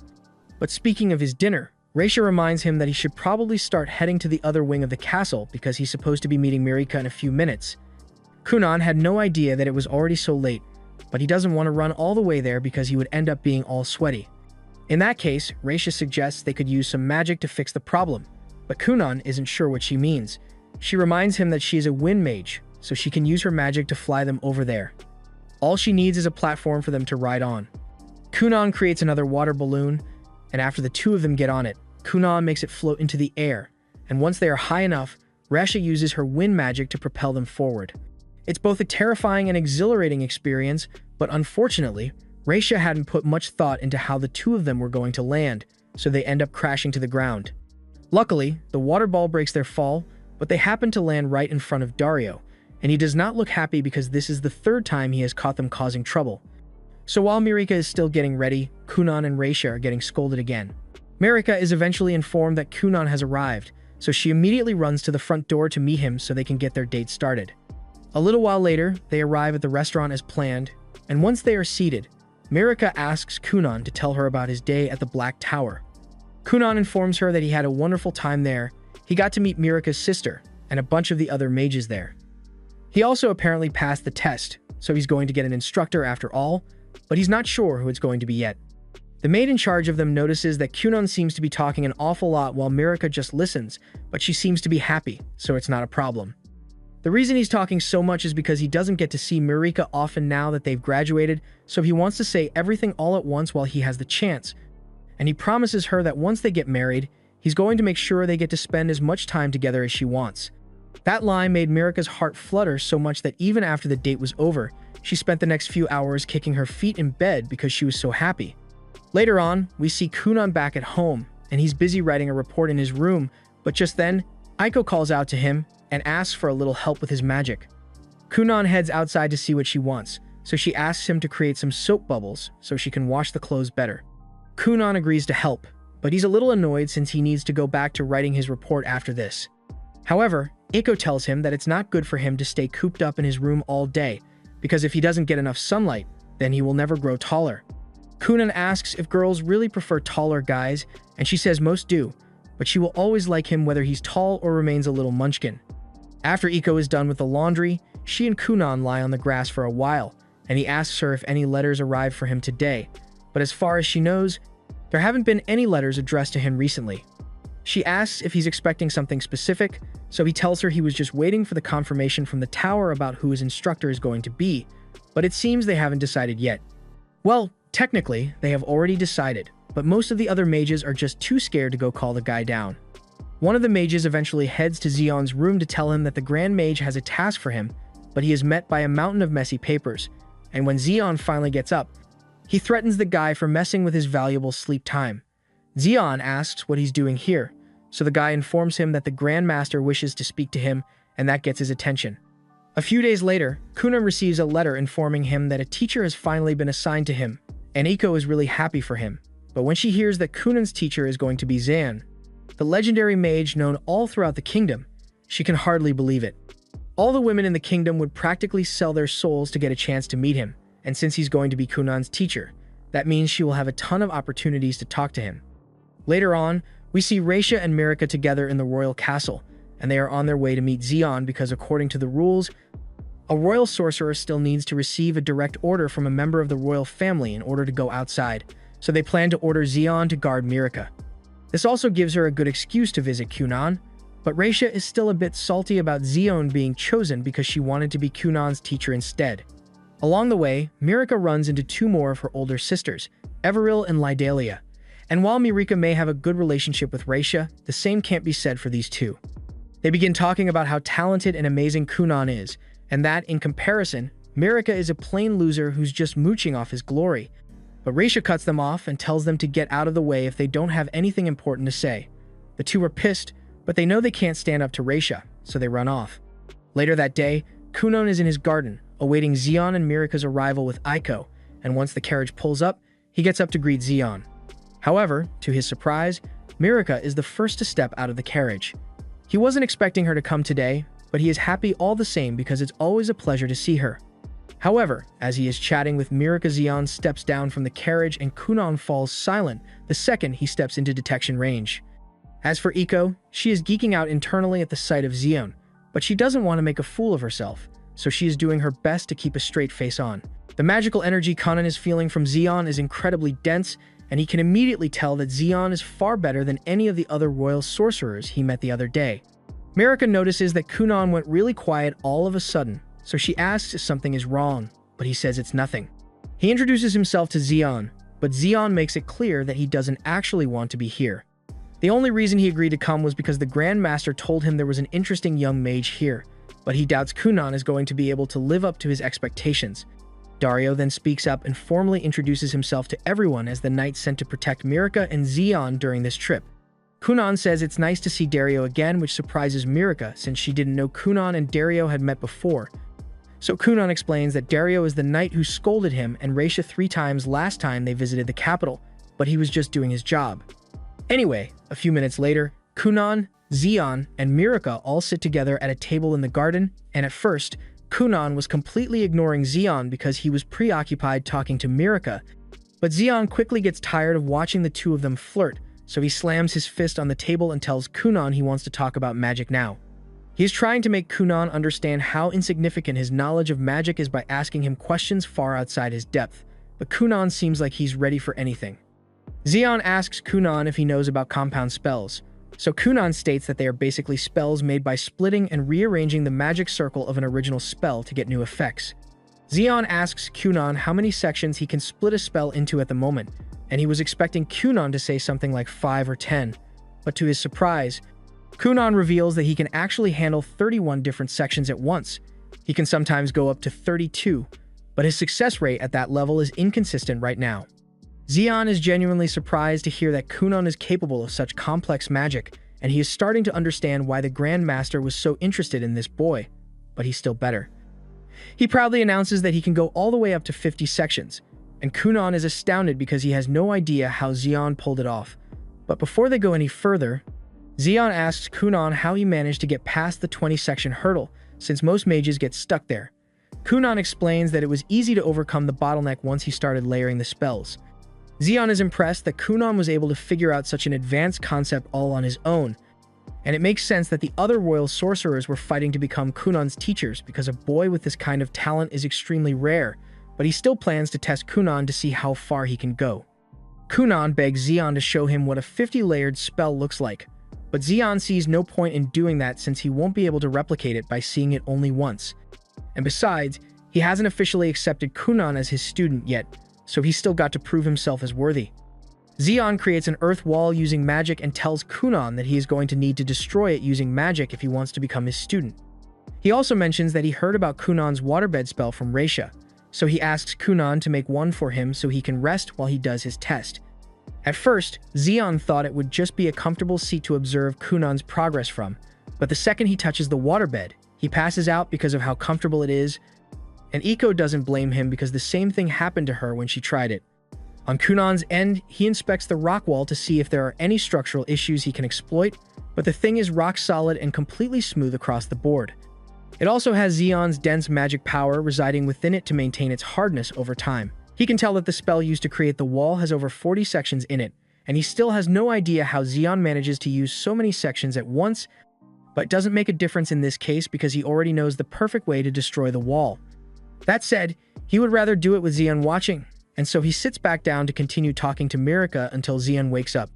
But speaking of his dinner, Raisha reminds him that he should probably start heading to the other wing of the castle because he's supposed to be meeting Mirika in a few minutes. Kunan had no idea that it was already so late, but he doesn't want to run all the way there because he would end up being all sweaty. In that case, Raisha suggests they could use some magic to fix the problem, but Kunan isn't sure what she means. She reminds him that she is a wind mage, so she can use her magic to fly them over there. All she needs is a platform for them to ride on. Kunan creates another water balloon, and after the 2 of them get on it, Kunan makes it float into the air, and once they are high enough, Raisha uses her wind magic to propel them forward. It's both a terrifying and exhilarating experience, but unfortunately, Raisha hadn't put much thought into how the 2 of them were going to land, so they end up crashing to the ground. Luckily, the water ball breaks their fall, but they happen to land right in front of Dario, and he does not look happy because this is the 3rd time he has caught them causing trouble. So while Mirika is still getting ready, Kunan and Raisha are getting scolded again. Mirika is eventually informed that Kunan has arrived, so she immediately runs to the front door to meet him so they can get their date started. A little while later, they arrive at the restaurant as planned, and once they are seated, Mirika asks Kunan to tell her about his day at the Black Tower. Kunan informs her that he had a wonderful time there. He got to meet Mirika's sister and a bunch of the other mages there. He also apparently passed the test, so he's going to get an instructor after all, but he's not sure who it's going to be yet. The maid in charge of them notices that Kunan seems to be talking an awful lot while Mirika just listens, but she seems to be happy, so it's not a problem. The reason he's talking so much is because he doesn't get to see Mirika often now that they've graduated, so he wants to say everything all at once while he has the chance. And he promises her that once they get married, he's going to make sure they get to spend as much time together as she wants. That line made Mirika's heart flutter so much that even after the date was over, she spent the next few hours kicking her feet in bed because she was so happy. Later on, we see Kunan back at home, and he's busy writing a report in his room, but just then, Eiko calls out to him and asks for a little help with his magic. Kunan heads outside to see what she wants, so she asks him to create some soap bubbles so she can wash the clothes better. Kunan agrees to help, but he's a little annoyed since he needs to go back to writing his report after this. However, Eiko tells him that it's not good for him to stay cooped up in his room all day, because if he doesn't get enough sunlight, then he will never grow taller. Kunan asks if girls really prefer taller guys, and she says most do, but she will always like him whether he's tall or remains a little munchkin. After Eiko is done with the laundry, she and Kunan lie on the grass for a while, and he asks her if any letters arrived for him today, but as far as she knows, there haven't been any letters addressed to him recently. She asks if he's expecting something specific, so he tells her he was just waiting for the confirmation from the tower about who his instructor is going to be, but it seems they haven't decided yet. Well, technically, they have already decided, but most of the other mages are just too scared to go call the guy down. One of the mages eventually heads to Zeon's room to tell him that the Grand Mage has a task for him, but he is met by a mountain of messy papers, and when Zeon finally gets up, he threatens the guy for messing with his valuable sleep time. Zeon asks what he's doing here, so the guy informs him that the Grand Master wishes to speak to him, and that gets his attention. A few days later, Kunan receives a letter informing him that a teacher has finally been assigned to him, and Eiko is really happy for him. But when she hears that Kunan's teacher is going to be Zan, the legendary mage known all throughout the kingdom, she can hardly believe it. All the women in the kingdom would practically sell their souls to get a chance to meet him, and since he's going to be Kunan's teacher, that means she will have a ton of opportunities to talk to him. Later on, we see Raisha and Mirika together in the royal castle, and they are on their way to meet Zeon because according to the rules, a royal sorcerer still needs to receive a direct order from a member of the royal family in order to go outside, so they plan to order Zeon to guard Mirika. This also gives her a good excuse to visit Kunan, but Raisha is still a bit salty about Zeon being chosen because she wanted to be Kunan's teacher instead. Along the way, Mirika runs into two more of her older sisters, Everil and Lydalia. And while Mirika may have a good relationship with Raisha, the same can't be said for these two. They begin talking about how talented and amazing Kunan is, and that, in comparison, Mirika is a plain loser who's just mooching off his glory. But Raisha cuts them off and tells them to get out of the way if they don't have anything important to say. The two are pissed, but they know they can't stand up to Raisha, so they run off. Later that day, Kunan is in his garden, awaiting Zeon and Mirika's arrival with Eiko, and once the carriage pulls up, he gets up to greet Zeon. However, to his surprise, Mirika is the first to step out of the carriage. He wasn't expecting her to come today, but he is happy all the same because it's always a pleasure to see her. However, as he is chatting with Mirika, Zeon steps down from the carriage and Kunan falls silent the second he steps into detection range. As for Eiko, she is geeking out internally at the sight of Zeon, but she doesn't want to make a fool of herself, so she is doing her best to keep a straight face on. The magical energy Kunan is feeling from Zeon is incredibly dense, and he can immediately tell that Zeon is far better than any of the other royal sorcerers he met the other day. Mirika notices that Kunan went really quiet all of a sudden, so she asks if something is wrong, but he says it's nothing. He introduces himself to Zeon, but Zeon makes it clear that he doesn't actually want to be here. The only reason he agreed to come was because the Grand Master told him there was an interesting young mage here, but he doubts Kunan is going to be able to live up to his expectations. Dario then speaks up and formally introduces himself to everyone as the knight sent to protect Mirika and Zeon during this trip. Kunan says it's nice to see Dario again, which surprises Mirika since she didn't know Kunan and Dario had met before. So Kunan explains that Dario is the knight who scolded him and Raisha 3 times last time they visited the capital, but he was just doing his job. Anyway, a few minutes later, Kunan, Zeon, and Mirika all sit together at a table in the garden, and at first, Kunan was completely ignoring Zeon because he was preoccupied talking to Mirika, but Zeon quickly gets tired of watching the two of them flirt, so he slams his fist on the table and tells Kunan he wants to talk about magic now. He is trying to make Kunan understand how insignificant his knowledge of magic is by asking him questions far outside his depth, but Kunan seems like he's ready for anything. Zeon asks Kunan if he knows about compound spells, so Kunan states that they are basically spells made by splitting and rearranging the magic circle of an original spell to get new effects. Zeon asks Kunan how many sections he can split a spell into at the moment, and he was expecting Kunan to say something like 5 or 10, but to his surprise, Kunan reveals that he can actually handle 31 different sections at once. He can sometimes go up to 32, but his success rate at that level is inconsistent right now. Zeon is genuinely surprised to hear that Kunan is capable of such complex magic, and he is starting to understand why the Grand Master was so interested in this boy, but he's still better. He proudly announces that he can go all the way up to 50 sections, and Kunan is astounded because he has no idea how Zeon pulled it off. But before they go any further, Zeon asks Kunan how he managed to get past the 20-section hurdle, since most mages get stuck there. Kunan explains that it was easy to overcome the bottleneck once he started layering the spells. Zeon is impressed that Kunan was able to figure out such an advanced concept all on his own, and it makes sense that the other royal sorcerers were fighting to become Kunan's teachers because a boy with this kind of talent is extremely rare, but he still plans to test Kunan to see how far he can go. Kunan begs Zeon to show him what a 50-layered spell looks like, but Zeon sees no point in doing that since he won't be able to replicate it by seeing it only once. And besides, he hasn't officially accepted Kunan as his student yet, so he's still got to prove himself as worthy. Zeon creates an earth wall using magic and tells Kunan that he is going to need to destroy it using magic if he wants to become his student. He also mentions that he heard about Kunan's waterbed spell from Raisha, so he asks Kunan to make one for him so he can rest while he does his test. At first, Zeon thought it would just be a comfortable seat to observe Kunan's progress from, but the second he touches the waterbed, he passes out because of how comfortable it is, and Iko doesn't blame him because the same thing happened to her when she tried it. On Kunan's end, he inspects the rock wall to see if there are any structural issues he can exploit, but the thing is rock solid and completely smooth across the board. It also has Zeon's dense magic power residing within it to maintain its hardness over time. He can tell that the spell used to create the wall has over 40 sections in it, and he still has no idea how Zeon manages to use so many sections at once, but it doesn't make a difference in this case because he already knows the perfect way to destroy the wall. That said, he would rather do it with Zeon watching, and so he sits back down to continue talking to Mirika until Zeon wakes up.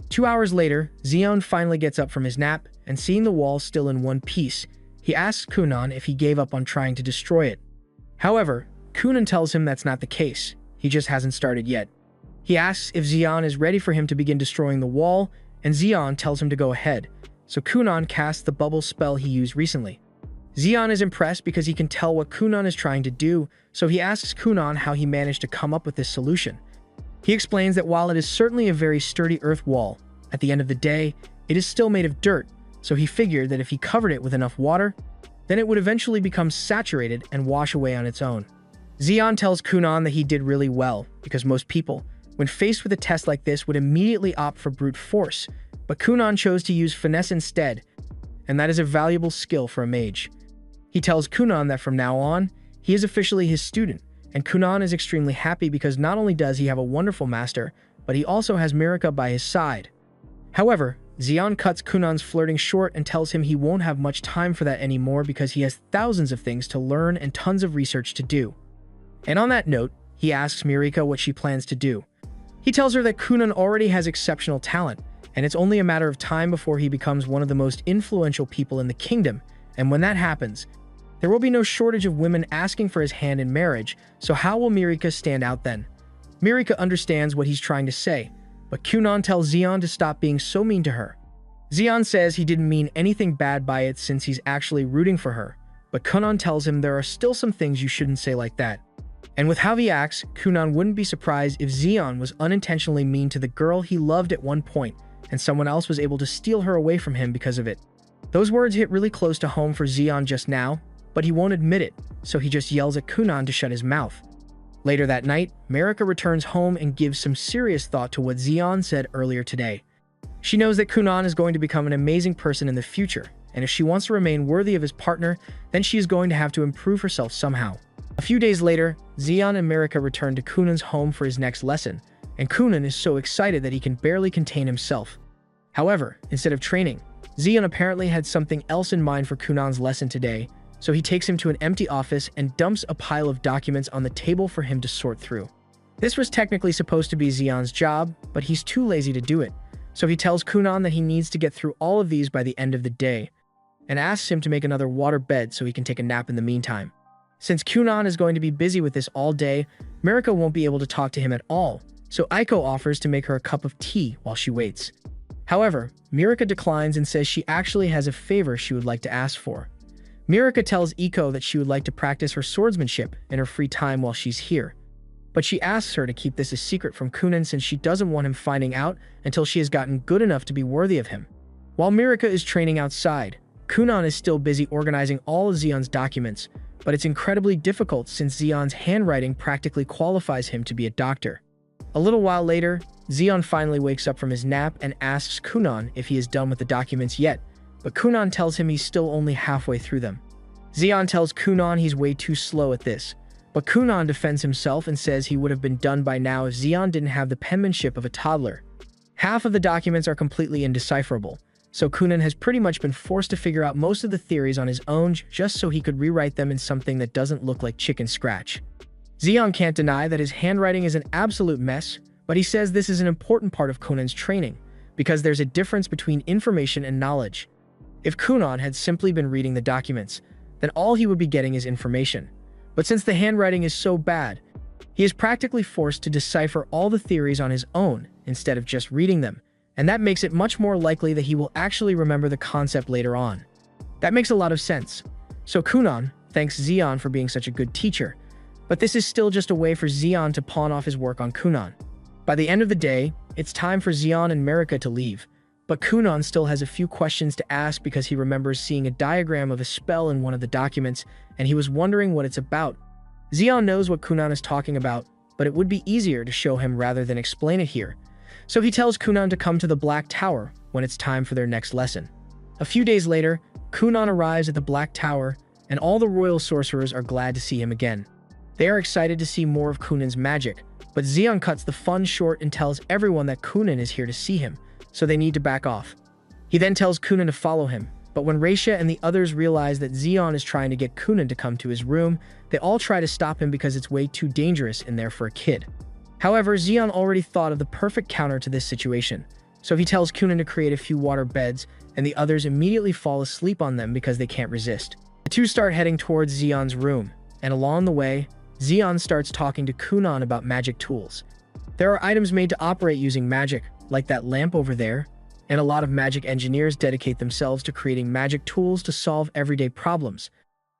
2 hours later, Zeon finally gets up from his nap, and seeing the wall still in one piece, he asks Kunan if he gave up on trying to destroy it. However, Kunan tells him that's not the case, he just hasn't started yet. He asks if Zeon is ready for him to begin destroying the wall, and Zeon tells him to go ahead, so Kunan casts the bubble spell he used recently. Zeon is impressed because he can tell what Kunan is trying to do, so he asks Kunan how he managed to come up with this solution. He explains that while it is certainly a very sturdy earth wall, at the end of the day, it is still made of dirt, so he figured that if he covered it with enough water, then it would eventually become saturated and wash away on its own. Zeon tells Kunan that he did really well, because most people, when faced with a test like this, would immediately opt for brute force, but Kunan chose to use finesse instead, and that is a valuable skill for a mage. He tells Kunan that from now on, he is officially his student, and Kunan is extremely happy because not only does he have a wonderful master, but he also has Mirika by his side. However, Zeon cuts Kunan's flirting short and tells him he won't have much time for that anymore because he has thousands of things to learn and tons of research to do. And on that note, he asks Mirika what she plans to do. He tells her that Kunan already has exceptional talent, and it's only a matter of time before he becomes one of the most influential people in the kingdom, and when that happens, there will be no shortage of women asking for his hand in marriage, so how will Mirika stand out then? Mirika understands what he's trying to say, but Kunan tells Zeon to stop being so mean to her. Zeon says he didn't mean anything bad by it since he's actually rooting for her, but Kunan tells him there are still some things you shouldn't say like that. And with how he acts, Kunan wouldn't be surprised if Zeon was unintentionally mean to the girl he loved at one point, and someone else was able to steal her away from him because of it. Those words hit really close to home for Zeon just now, but he won't admit it, so he just yells at Kunan to shut his mouth. Later that night, Mirika returns home and gives some serious thought to what Zeon said earlier today. She knows that Kunan is going to become an amazing person in the future, and if she wants to remain worthy of his partner, then she is going to have to improve herself somehow. A few days later, Zeon and Mirika return to Kunan's home for his next lesson, and Kunan is so excited that he can barely contain himself. However, instead of training, Zeon apparently had something else in mind for Kunan's lesson today, so he takes him to an empty office and dumps a pile of documents on the table for him to sort through. This was technically supposed to be Zeon's job, but he's too lazy to do it, so he tells Kunan that he needs to get through all of these by the end of the day, and asks him to make another water bed so he can take a nap in the meantime. Since Kunan is going to be busy with this all day, Mirika won't be able to talk to him at all, so Aiko offers to make her a cup of tea while she waits. However, Mirika declines and says she actually has a favor she would like to ask for. Mirika tells Iko that she would like to practice her swordsmanship in her free time while she's here, but she asks her to keep this a secret from Kunan since she doesn't want him finding out until she has gotten good enough to be worthy of him. While Mirika is training outside, Kunan is still busy organizing all of Zeon's documents, but it's incredibly difficult since Zeon's handwriting practically qualifies him to be a doctor. A little while later, Zeon finally wakes up from his nap and asks Kunan if he is done with the documents yet, but Kunan tells him he's still only halfway through them. Zeon tells Kunan he's way too slow at this, but Kunan defends himself and says he would have been done by now if Zeon didn't have the penmanship of a toddler. Half of the documents are completely indecipherable, so Kunan has pretty much been forced to figure out most of the theories on his own just so he could rewrite them in something that doesn't look like chicken scratch. Zeon can't deny that his handwriting is an absolute mess, but he says this is an important part of Kunan's training, because there's a difference between information and knowledge. If Kunan had simply been reading the documents, then all he would be getting is information. But since the handwriting is so bad, he is practically forced to decipher all the theories on his own instead of just reading them, and that makes it much more likely that he will actually remember the concept later on. That makes a lot of sense. So Kunan thanks Zeon for being such a good teacher, but this is still just a way for Zeon to pawn off his work on Kunan. By the end of the day, it's time for Zeon and Marika to leave, but Kunan still has a few questions to ask because he remembers seeing a diagram of a spell in one of the documents, and he was wondering what it's about. Zeon knows what Kunan is talking about, but it would be easier to show him rather than explain it here. So he tells Kunan to come to the Black Tower when it's time for their next lesson. A few days later, Kunan arrives at the Black Tower, and all the royal sorcerers are glad to see him again. They are excited to see more of Kunan's magic, but Zeon cuts the fun short and tells everyone that Kunan is here to see him, so they need to back off. He then tells Kunan to follow him, but when Raisha and the others realize that Zeon is trying to get Kunan to come to his room, they all try to stop him because it's way too dangerous in there for a kid. However, Zeon already thought of the perfect counter to this situation, so he tells Kunan to create a few water beds, and the others immediately fall asleep on them because they can't resist. The two start heading towards Zeon's room, and along the way, Zeon starts talking to Kunan about magic tools. There are items made to operate using magic, like that lamp over there, and a lot of magic engineers dedicate themselves to creating magic tools to solve everyday problems.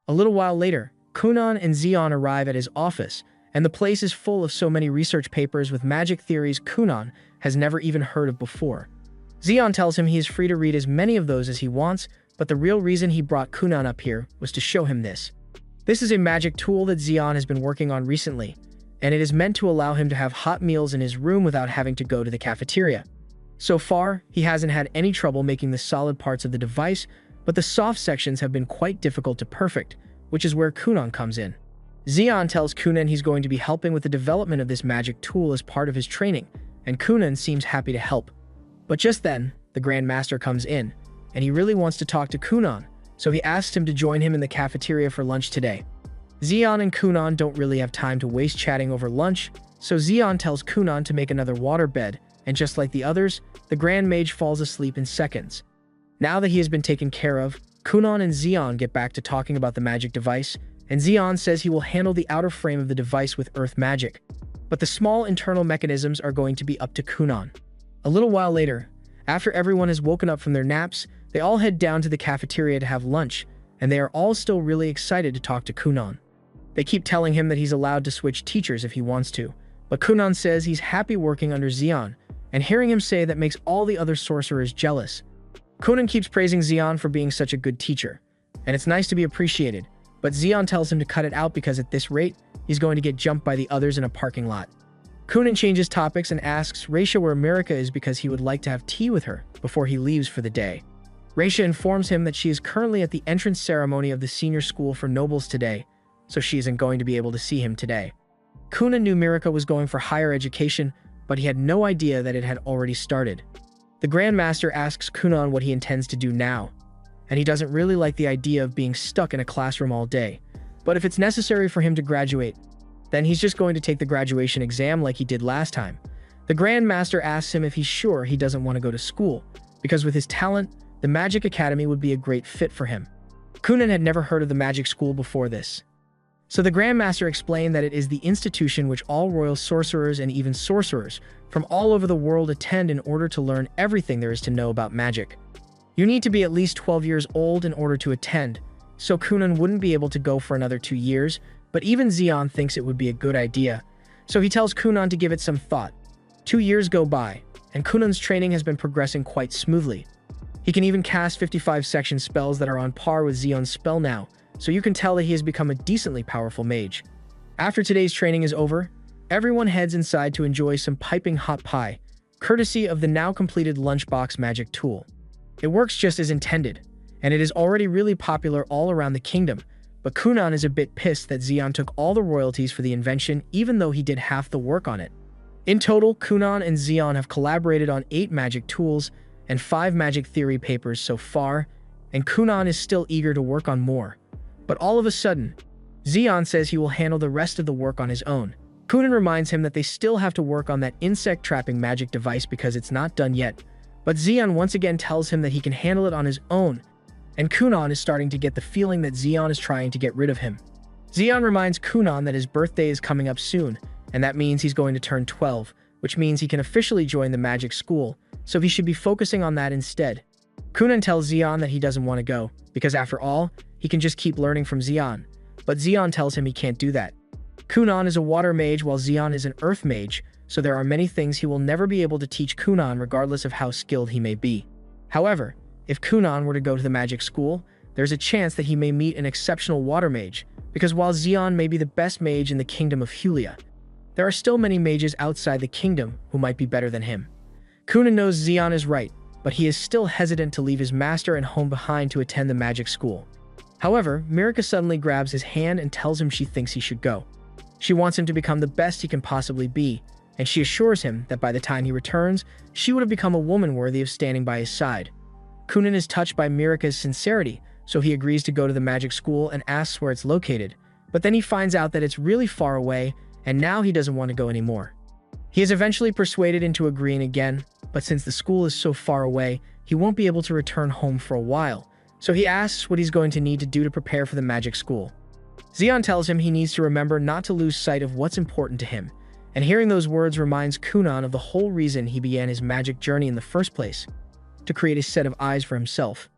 A little while later, Kunan and Zeon arrive at his office, and the place is full of so many research papers with magic theories Kunan has never even heard of before. Zeon tells him he is free to read as many of those as he wants, but the real reason he brought Kunan up here was to show him this. This is a magic tool that Zeon has been working on recently, and it is meant to allow him to have hot meals in his room without having to go to the cafeteria. So far, he hasn't had any trouble making the solid parts of the device, but the soft sections have been quite difficult to perfect, which is where Kunan comes in. Zeon tells Kunan he's going to be helping with the development of this magic tool as part of his training, and Kunan seems happy to help. But just then, the Grand Master comes in, and he really wants to talk to Kunan, so he asks him to join him in the cafeteria for lunch today. Zeon and Kunan don't really have time to waste chatting over lunch, so Zeon tells Kunan to make another water bed, and just like the others, the Grand Mage falls asleep in seconds. Now that he has been taken care of, Kunan and Zeon get back to talking about the magic device, and Zeon says he will handle the outer frame of the device with earth magic, but the small internal mechanisms are going to be up to Kunan. A little while later, after everyone has woken up from their naps, they all head down to the cafeteria to have lunch, and they are all still really excited to talk to Kunan. They keep telling him that he's allowed to switch teachers if he wants to, but Kunan says he's happy working under Zeon, and hearing him say that makes all the other sorcerers jealous. Kunan keeps praising Zeon for being such a good teacher, and it's nice to be appreciated, but Zeon tells him to cut it out because at this rate, he's going to get jumped by the others in a parking lot. Kunan changes topics and asks Raisha where Marika is because he would like to have tea with her before he leaves for the day. Raisha informs him that she is currently at the entrance ceremony of the senior school for nobles today, so she isn't going to be able to see him today. Kunan knew Marika was going for higher education, but he had no idea that it had already started. The Grand Master asks Kunan what he intends to do now, and he doesn't really like the idea of being stuck in a classroom all day, but if it's necessary for him to graduate, then he's just going to take the graduation exam like he did last time. The Grand Master asks him if he's sure he doesn't want to go to school, because with his talent, the Magic Academy would be a great fit for him. Kunan had never heard of the magic school before this. So the Grand Master explained that it is the institution which all royal sorcerers and even sorcerers from all over the world attend in order to learn everything there is to know about magic. You need to be at least 12 years old in order to attend, so Kunan wouldn't be able to go for another 2 years, but even Zeon thinks it would be a good idea, so he tells Kunan to give it some thought. 2 years go by, and Kunan's training has been progressing quite smoothly. He can even cast 55 section spells that are on par with Zeon's spell now, so you can tell that he has become a decently powerful mage. After today's training is over, everyone heads inside to enjoy some piping hot pie, courtesy of the now completed lunchbox magic tool. It works just as intended, and it is already really popular all around the kingdom, but Kunan is a bit pissed that Xian took all the royalties for the invention even though he did half the work on it. In total, Kunan and Xian have collaborated on 8 magic tools and 5 magic theory papers so far, and Kunan is still eager to work on more. But all of a sudden, Xian says he will handle the rest of the work on his own. Kunan reminds him that they still have to work on that insect-trapping magic device because it's not done yet, but Xian once again tells him that he can handle it on his own, and Kunan is starting to get the feeling that Xian is trying to get rid of him. Xian reminds Kunan that his birthday is coming up soon, and that means he's going to turn 12, which means he can officially join the magic school, so he should be focusing on that instead. Kunan tells Xian that he doesn't want to go, because after all, he can just keep learning from Xian, but Xian tells him he can't do that. Kunan is a water mage while Xian is an earth mage, so there are many things he will never be able to teach Kunan regardless of how skilled he may be. However, if Kunan were to go to the magic school, there's a chance that he may meet an exceptional water mage, because while Xian may be the best mage in the kingdom of Hulia, there are still many mages outside the kingdom who might be better than him. Kunan knows Xian is right, but he is still hesitant to leave his master and home behind to attend the magic school. However, Mirka suddenly grabs his hand and tells him she thinks he should go. She wants him to become the best he can possibly be, and she assures him that by the time he returns, she would have become a woman worthy of standing by his side. Kunan is touched by Mirka's sincerity, so he agrees to go to the magic school and asks where it's located, but then he finds out that it's really far away, and now he doesn't want to go anymore. He is eventually persuaded into agreeing again, but since the school is so far away, he won't be able to return home for a while, so he asks what he's going to need to do to prepare for the magic school. Xian tells him he needs to remember not to lose sight of what's important to him, and hearing those words reminds Kunan of the whole reason he began his magic journey in the first place, to create a set of eyes for himself.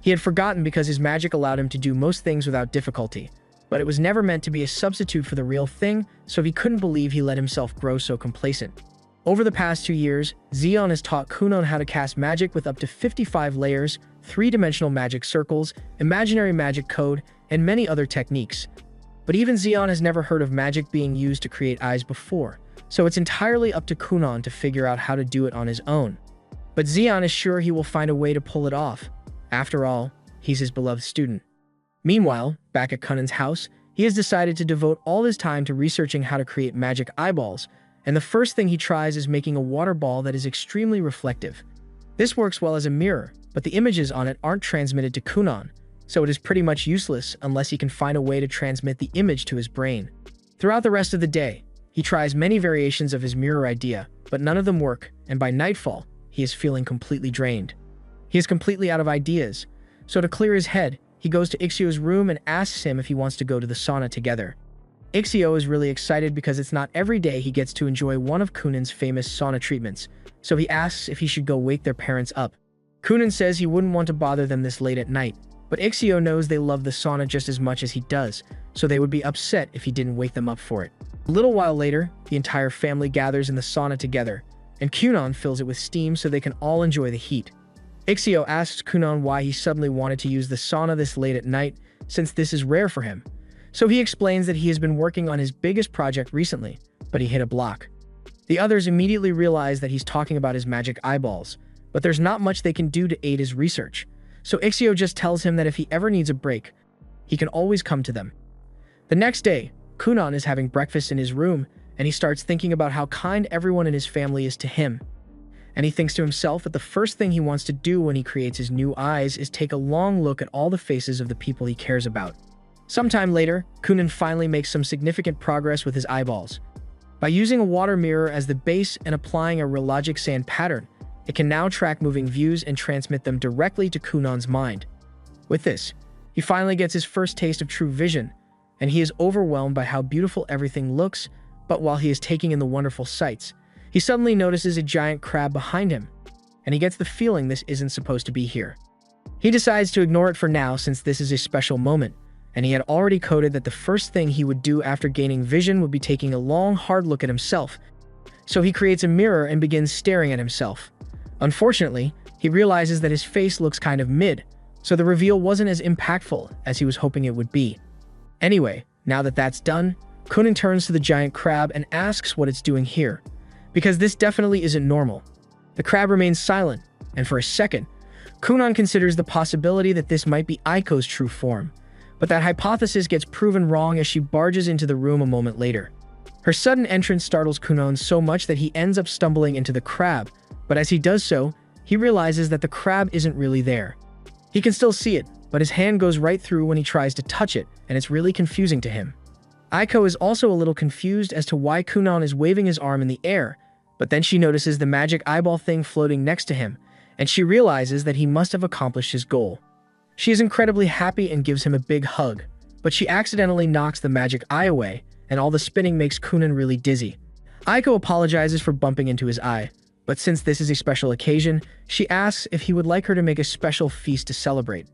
He had forgotten because his magic allowed him to do most things without difficulty, but it was never meant to be a substitute for the real thing, so he couldn't believe he let himself grow so complacent. Over the past 2 years, Xian has taught Kunan how to cast magic with up to 55 layers, 3-dimensional magic circles, imaginary magic code, and many other techniques. But even Xian has never heard of magic being used to create eyes before, so it's entirely up to Kunan to figure out how to do it on his own. But Xian is sure he will find a way to pull it off. After all, he's his beloved student. Meanwhile, back at Kunan's house, he has decided to devote all his time to researching how to create magic eyeballs, and the first thing he tries is making a water ball that is extremely reflective. This works well as a mirror, but the images on it aren't transmitted to Kunan, so it is pretty much useless unless he can find a way to transmit the image to his brain. Throughout the rest of the day, he tries many variations of his mirror idea, but none of them work, and by nightfall, he is feeling completely drained. He is completely out of ideas, so to clear his head, he goes to Ixio's room and asks him if he wants to go to the sauna together. Ixio is really excited because it's not every day he gets to enjoy one of Kunan's famous sauna treatments, so he asks if he should go wake their parents up. Kunan says he wouldn't want to bother them this late at night, but Ixio knows they love the sauna just as much as he does, so they would be upset if he didn't wake them up for it. A little while later, the entire family gathers in the sauna together, and Kunan fills it with steam so they can all enjoy the heat. Ixio asks Kunan why he suddenly wanted to use the sauna this late at night, since this is rare for him. So he explains that he has been working on his biggest project recently, but he hit a block. The others immediately realize that he's talking about his magic eyeballs, but there's not much they can do to aid his research, so Ixio just tells him that if he ever needs a break, he can always come to them. The next day, Kunan is having breakfast in his room, and he starts thinking about how kind everyone in his family is to him. And he thinks to himself that the first thing he wants to do when he creates his new eyes is take a long look at all the faces of the people he cares about. Sometime later, Kunan finally makes some significant progress with his eyeballs. By using a water mirror as the base and applying a Relogic sand pattern, it can now track moving views and transmit them directly to Kunan's mind. With this, he finally gets his first taste of true vision, and he is overwhelmed by how beautiful everything looks, but while he is taking in the wonderful sights, he suddenly notices a giant crab behind him, and he gets the feeling this isn't supposed to be here. He decides to ignore it for now since this is a special moment, and he had already coded that the first thing he would do after gaining vision would be taking a long, hard look at himself. So he creates a mirror and begins staring at himself. Unfortunately, he realizes that his face looks kind of mid, so the reveal wasn't as impactful as he was hoping it would be. Anyway, now that that's done, Kunan turns to the giant crab and asks what it's doing here, because this definitely isn't normal. The crab remains silent, and for a second, Kunan considers the possibility that this might be Aiko's true form, but that hypothesis gets proven wrong as she barges into the room a moment later. Her sudden entrance startles Kunan so much that he ends up stumbling into the crab, but as he does so, he realizes that the crab isn't really there. He can still see it, but his hand goes right through when he tries to touch it, and it's really confusing to him. Aiko is also a little confused as to why Kunan is waving his arm in the air, but then she notices the magic eyeball thing floating next to him, and she realizes that he must have accomplished his goal. She is incredibly happy and gives him a big hug, but she accidentally knocks the magic eye away, and all the spinning makes Kunan really dizzy. Aiko apologizes for bumping into his eye, but since this is a special occasion, she asks if he would like her to make a special feast to celebrate.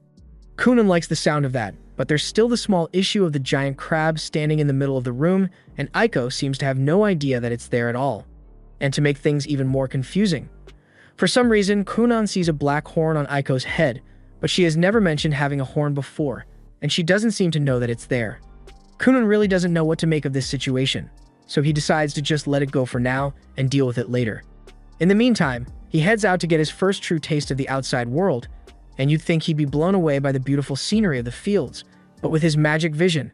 Kunan likes the sound of that, but there's still the small issue of the giant crab standing in the middle of the room, and Aiko seems to have no idea that it's there at all. And to make things even more confusing, for some reason, Kunan sees a black horn on Aiko's head, but she has never mentioned having a horn before, and she doesn't seem to know that it's there. Kunan really doesn't know what to make of this situation, so he decides to just let it go for now and deal with it later. In the meantime, he heads out to get his first true taste of the outside world, and you'd think he'd be blown away by the beautiful scenery of the fields, but with his magic vision,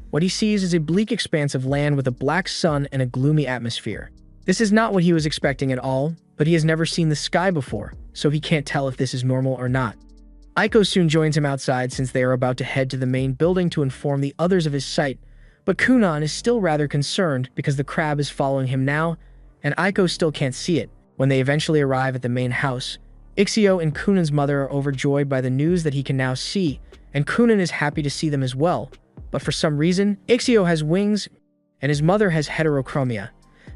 what he sees is a bleak expanse of land with a black sun and a gloomy atmosphere. This is not what he was expecting at all, but he has never seen the sky before, so he can't tell if this is normal or not. Aiko soon joins him outside since they are about to head to the main building to inform the others of his sight, but Kunan is still rather concerned because the crab is following him now, and Aiko still can't see it. When they eventually arrive at the main house, Ixio and Kunan's mother are overjoyed by the news that he can now see, and Kunan is happy to see them as well, but for some reason, Ixio has wings, and his mother has heterochromia.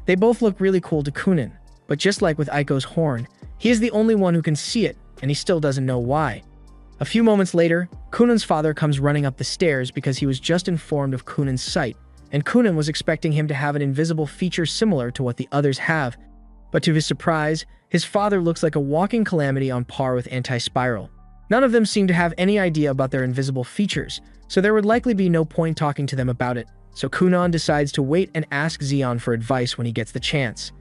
They both look really cool to Kunan, but just like with Aiko's horn, he is the only one who can see it, and he still doesn't know why. A few moments later, Kunan's father comes running up the stairs because he was just informed of Kunan's sight, and Kunan was expecting him to have an invisible feature similar to what the others have, but to his surprise, his father looks like a walking calamity on par with Anti-Spiral. None of them seem to have any idea about their invisible features, so there would likely be no point talking to them about it, so Kunan decides to wait and ask Xion for advice when he gets the chance.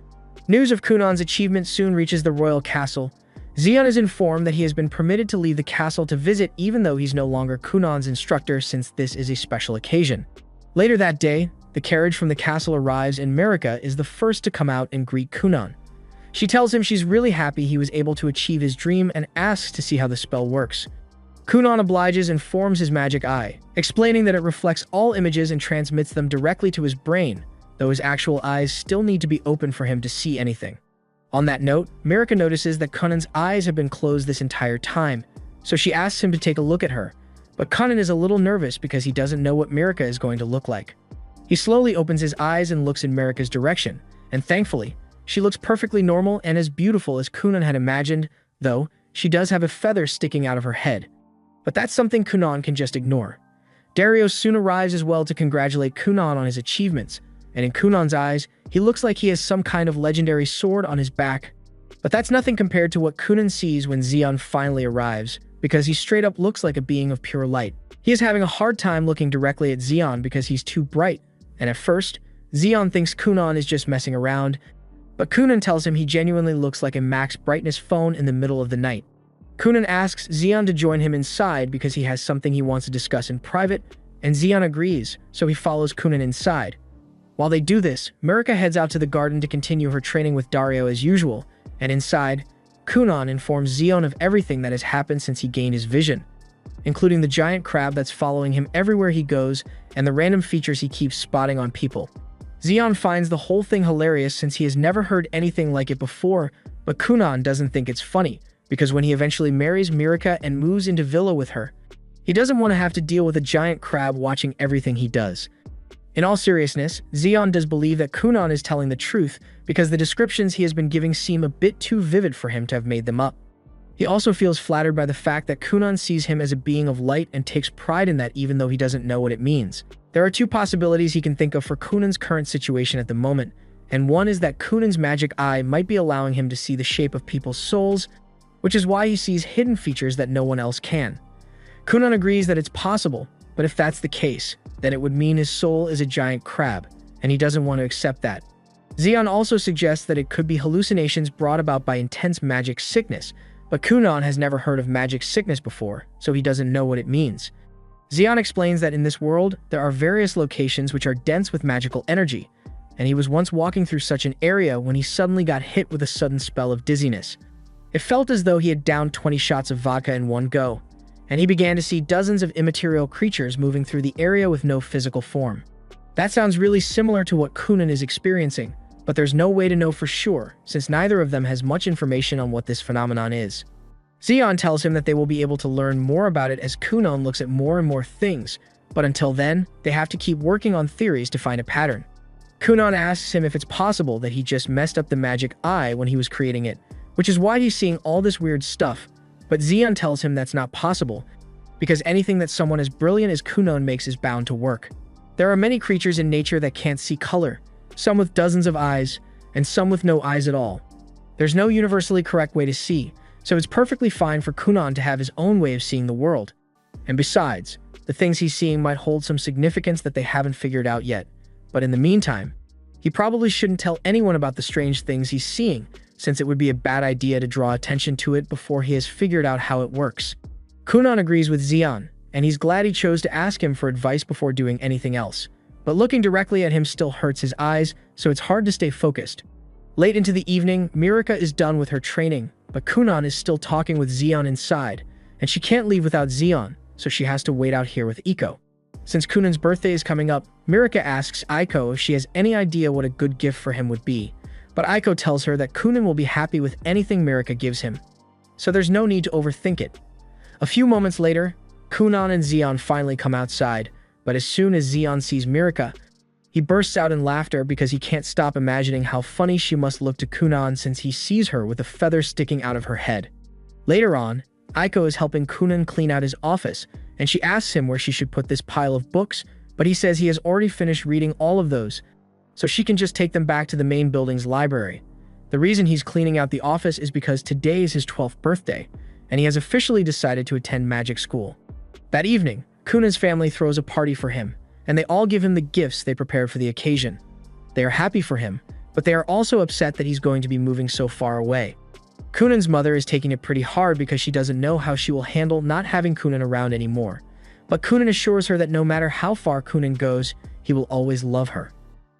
News of Kunan's achievement soon reaches the royal castle. Xion is informed that he has been permitted to leave the castle to visit even though he's no longer Kunan's instructor since this is a special occasion. Later that day, the carriage from the castle arrives and Marika is the first to come out and greet Kunan. She tells him she's really happy he was able to achieve his dream and asks to see how the spell works. Kunan obliges and forms his magic eye, explaining that it reflects all images and transmits them directly to his brain, though his actual eyes still need to be open for him to see anything. On that note, Marika notices that Kunan's eyes have been closed this entire time, so she asks him to take a look at her, but Kunan is a little nervous because he doesn't know what Marika is going to look like. He slowly opens his eyes and looks in Marika's direction, and thankfully, she looks perfectly normal and as beautiful as Kunan had imagined, though she does have a feather sticking out of her head. But that's something Kunan can just ignore. Darius soon arrives as well to congratulate Kunan on his achievements, and in Kunan's eyes, he looks like he has some kind of legendary sword on his back. But that's nothing compared to what Kunan sees when Xion finally arrives, because he straight up looks like a being of pure light. He is having a hard time looking directly at Xion because he's too bright, and at first, Xion thinks Kunan is just messing around, but Kunan tells him he genuinely looks like a max brightness phone in the middle of the night. Kunan asks Xion to join him inside because he has something he wants to discuss in private, and Xion agrees, so he follows Kunan inside. While they do this, Marika heads out to the garden to continue her training with Dario as usual, and inside, Kunan informs Xion of everything that has happened since he gained his vision, including the giant crab that's following him everywhere he goes and the random features he keeps spotting on people. Xion finds the whole thing hilarious since he has never heard anything like it before, but Kunan doesn't think it's funny, because when he eventually marries Marika and moves into Villa with her, he doesn't want to have to deal with a giant crab watching everything he does. In all seriousness, Xion does believe that Kunan is telling the truth because the descriptions he has been giving seem a bit too vivid for him to have made them up. He also feels flattered by the fact that Kunan sees him as a being of light and takes pride in that even though he doesn't know what it means. There are two possibilities he can think of for Kunan's current situation at the moment, and one is that Kunan's magic eye might be allowing him to see the shape of people's souls, which is why he sees hidden features that no one else can. Kunan agrees that it's possible, but if that's the case, then it would mean his soul is a giant crab, and he doesn't want to accept that. Zeon also suggests that it could be hallucinations brought about by intense magic sickness, but Kunan has never heard of magic sickness before, so he doesn't know what it means. Zeon explains that in this world, there are various locations which are dense with magical energy, and he was once walking through such an area when he suddenly got hit with a sudden spell of dizziness. It felt as though he had downed 20 shots of vodka in one go, and he began to see dozens of immaterial creatures moving through the area with no physical form. That sounds really similar to what Kunan is experiencing, but there's no way to know for sure, since neither of them has much information on what this phenomenon is. Zeon tells him that they will be able to learn more about it as Kunan looks at more and more things, but until then, they have to keep working on theories to find a pattern. Kunan asks him if it's possible that he just messed up the magic eye when he was creating it, which is why he's seeing all this weird stuff, but Zeon tells him that's not possible, because anything that someone as brilliant as Kunan makes is bound to work. There are many creatures in nature that can't see color, some with dozens of eyes, and some with no eyes at all. There's no universally correct way to see, so it's perfectly fine for Kunan to have his own way of seeing the world. And besides, the things he's seeing might hold some significance that they haven't figured out yet. But in the meantime, he probably shouldn't tell anyone about the strange things he's seeing, since it would be a bad idea to draw attention to it before he has figured out how it works. Kunan agrees with Zeon, and he's glad he chose to ask him for advice before doing anything else. But looking directly at him still hurts his eyes, so it's hard to stay focused. Late into the evening, Mirika is done with her training, but Kunan is still talking with Zeon inside, and she can't leave without Zeon, so she has to wait out here with Iko. Since Kunan's birthday is coming up, Mirika asks Aiko if she has any idea what a good gift for him would be, but Aiko tells her that Kunan will be happy with anything Mirika gives him, so there's no need to overthink it. A few moments later, Kunan and Zeon finally come outside, but as soon as Zeon sees Mirika, he bursts out in laughter because he can't stop imagining how funny she must look to Kunan since he sees her with a feather sticking out of her head. Later on, Aiko is helping Kunan clean out his office, and she asks him where she should put this pile of books, but he says he has already finished reading all of those, so she can just take them back to the main building's library. The reason he's cleaning out the office is because today is his 12th birthday, and he has officially decided to attend magic school. That evening, Kunan's family throws a party for him, and they all give him the gifts they prepared for the occasion. They are happy for him, but they are also upset that he's going to be moving so far away. Kunan's mother is taking it pretty hard because she doesn't know how she will handle not having Kunan around anymore. But Kunan assures her that no matter how far Kunan goes, he will always love her.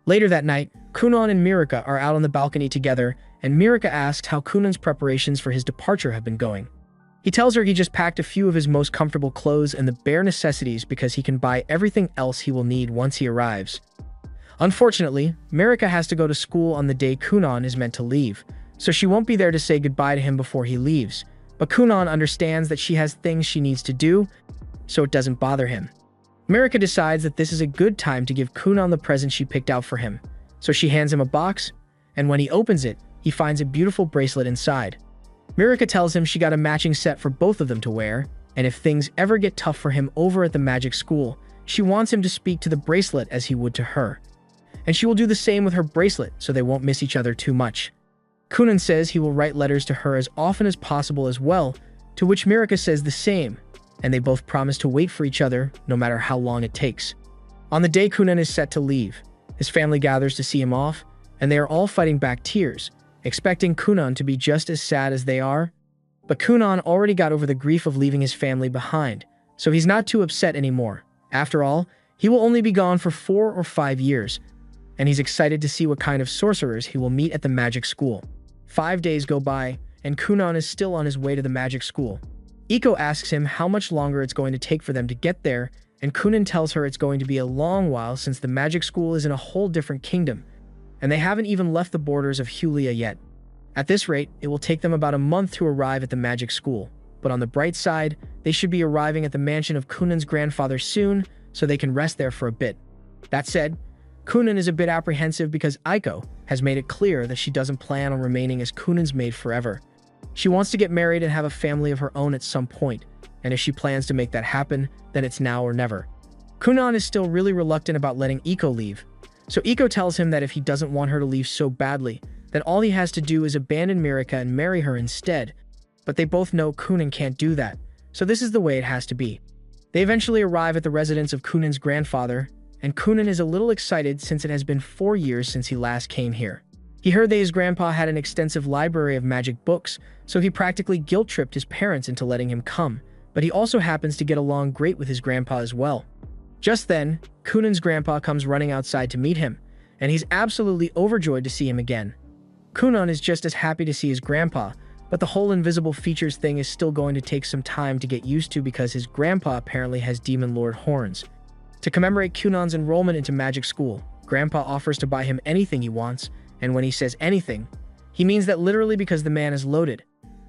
Later that night, Kunan and Mirika are out on the balcony together, and Mirika asks how Kunan's preparations for his departure have been going. He tells her he just packed a few of his most comfortable clothes and the bare necessities because he can buy everything else he will need once he arrives. Unfortunately, Mirika has to go to school on the day Kunan is meant to leave, so she won't be there to say goodbye to him before he leaves. But Kunan understands that she has things she needs to do, so it doesn't bother him. Mirika decides that this is a good time to give Kunan the present she picked out for him, so she hands him a box, and when he opens it, he finds a beautiful bracelet inside. Mirika tells him she got a matching set for both of them to wear, and if things ever get tough for him over at the magic school, she wants him to speak to the bracelet as he would to her. And she will do the same with her bracelet so they won't miss each other too much. Kunan says he will write letters to her as often as possible as well, to which Mirika says the same, and they both promise to wait for each other no matter how long it takes. On the day Kunan is set to leave, his family gathers to see him off, and they are all fighting back tears, expecting Kunan to be just as sad as they are. But Kunan already got over the grief of leaving his family behind, so he's not too upset anymore. After all, he will only be gone for 4 or 5 years, and he's excited to see what kind of sorcerers he will meet at the magic school. 5 days go by, and Kunan is still on his way to the magic school. Iko asks him how much longer it's going to take for them to get there, and Kunan tells her it's going to be a long while since the magic school is in a whole different kingdom, and they haven't even left the borders of Hulia yet. At this rate, it will take them about a month to arrive at the magic school, but on the bright side, they should be arriving at the mansion of Kunan's grandfather soon, so they can rest there for a bit. That said, Kunan is a bit apprehensive because Aiko has made it clear that she doesn't plan on remaining as Kunan's maid forever. She wants to get married and have a family of her own at some point, and if she plans to make that happen, then it's now or never. Kunan is still really reluctant about letting Iko leave, so Iko tells him that if he doesn't want her to leave so badly, then all he has to do is abandon Mirika and marry her instead. But they both know Kunan can't do that, so this is the way it has to be. They eventually arrive at the residence of Kunan's grandfather, and Kunan is a little excited since it has been 4 years since he last came here. He heard that his grandpa had an extensive library of magic books, so he practically guilt-tripped his parents into letting him come, but he also happens to get along great with his grandpa as well. Just then, Kunan's grandpa comes running outside to meet him, and he's absolutely overjoyed to see him again. Kunan is just as happy to see his grandpa, but the whole invisible features thing is still going to take some time to get used to because his grandpa apparently has Demon Lord horns. To commemorate Kunan's enrollment into magic school, Grandpa offers to buy him anything he wants, and when he says anything, he means that literally because the man is loaded.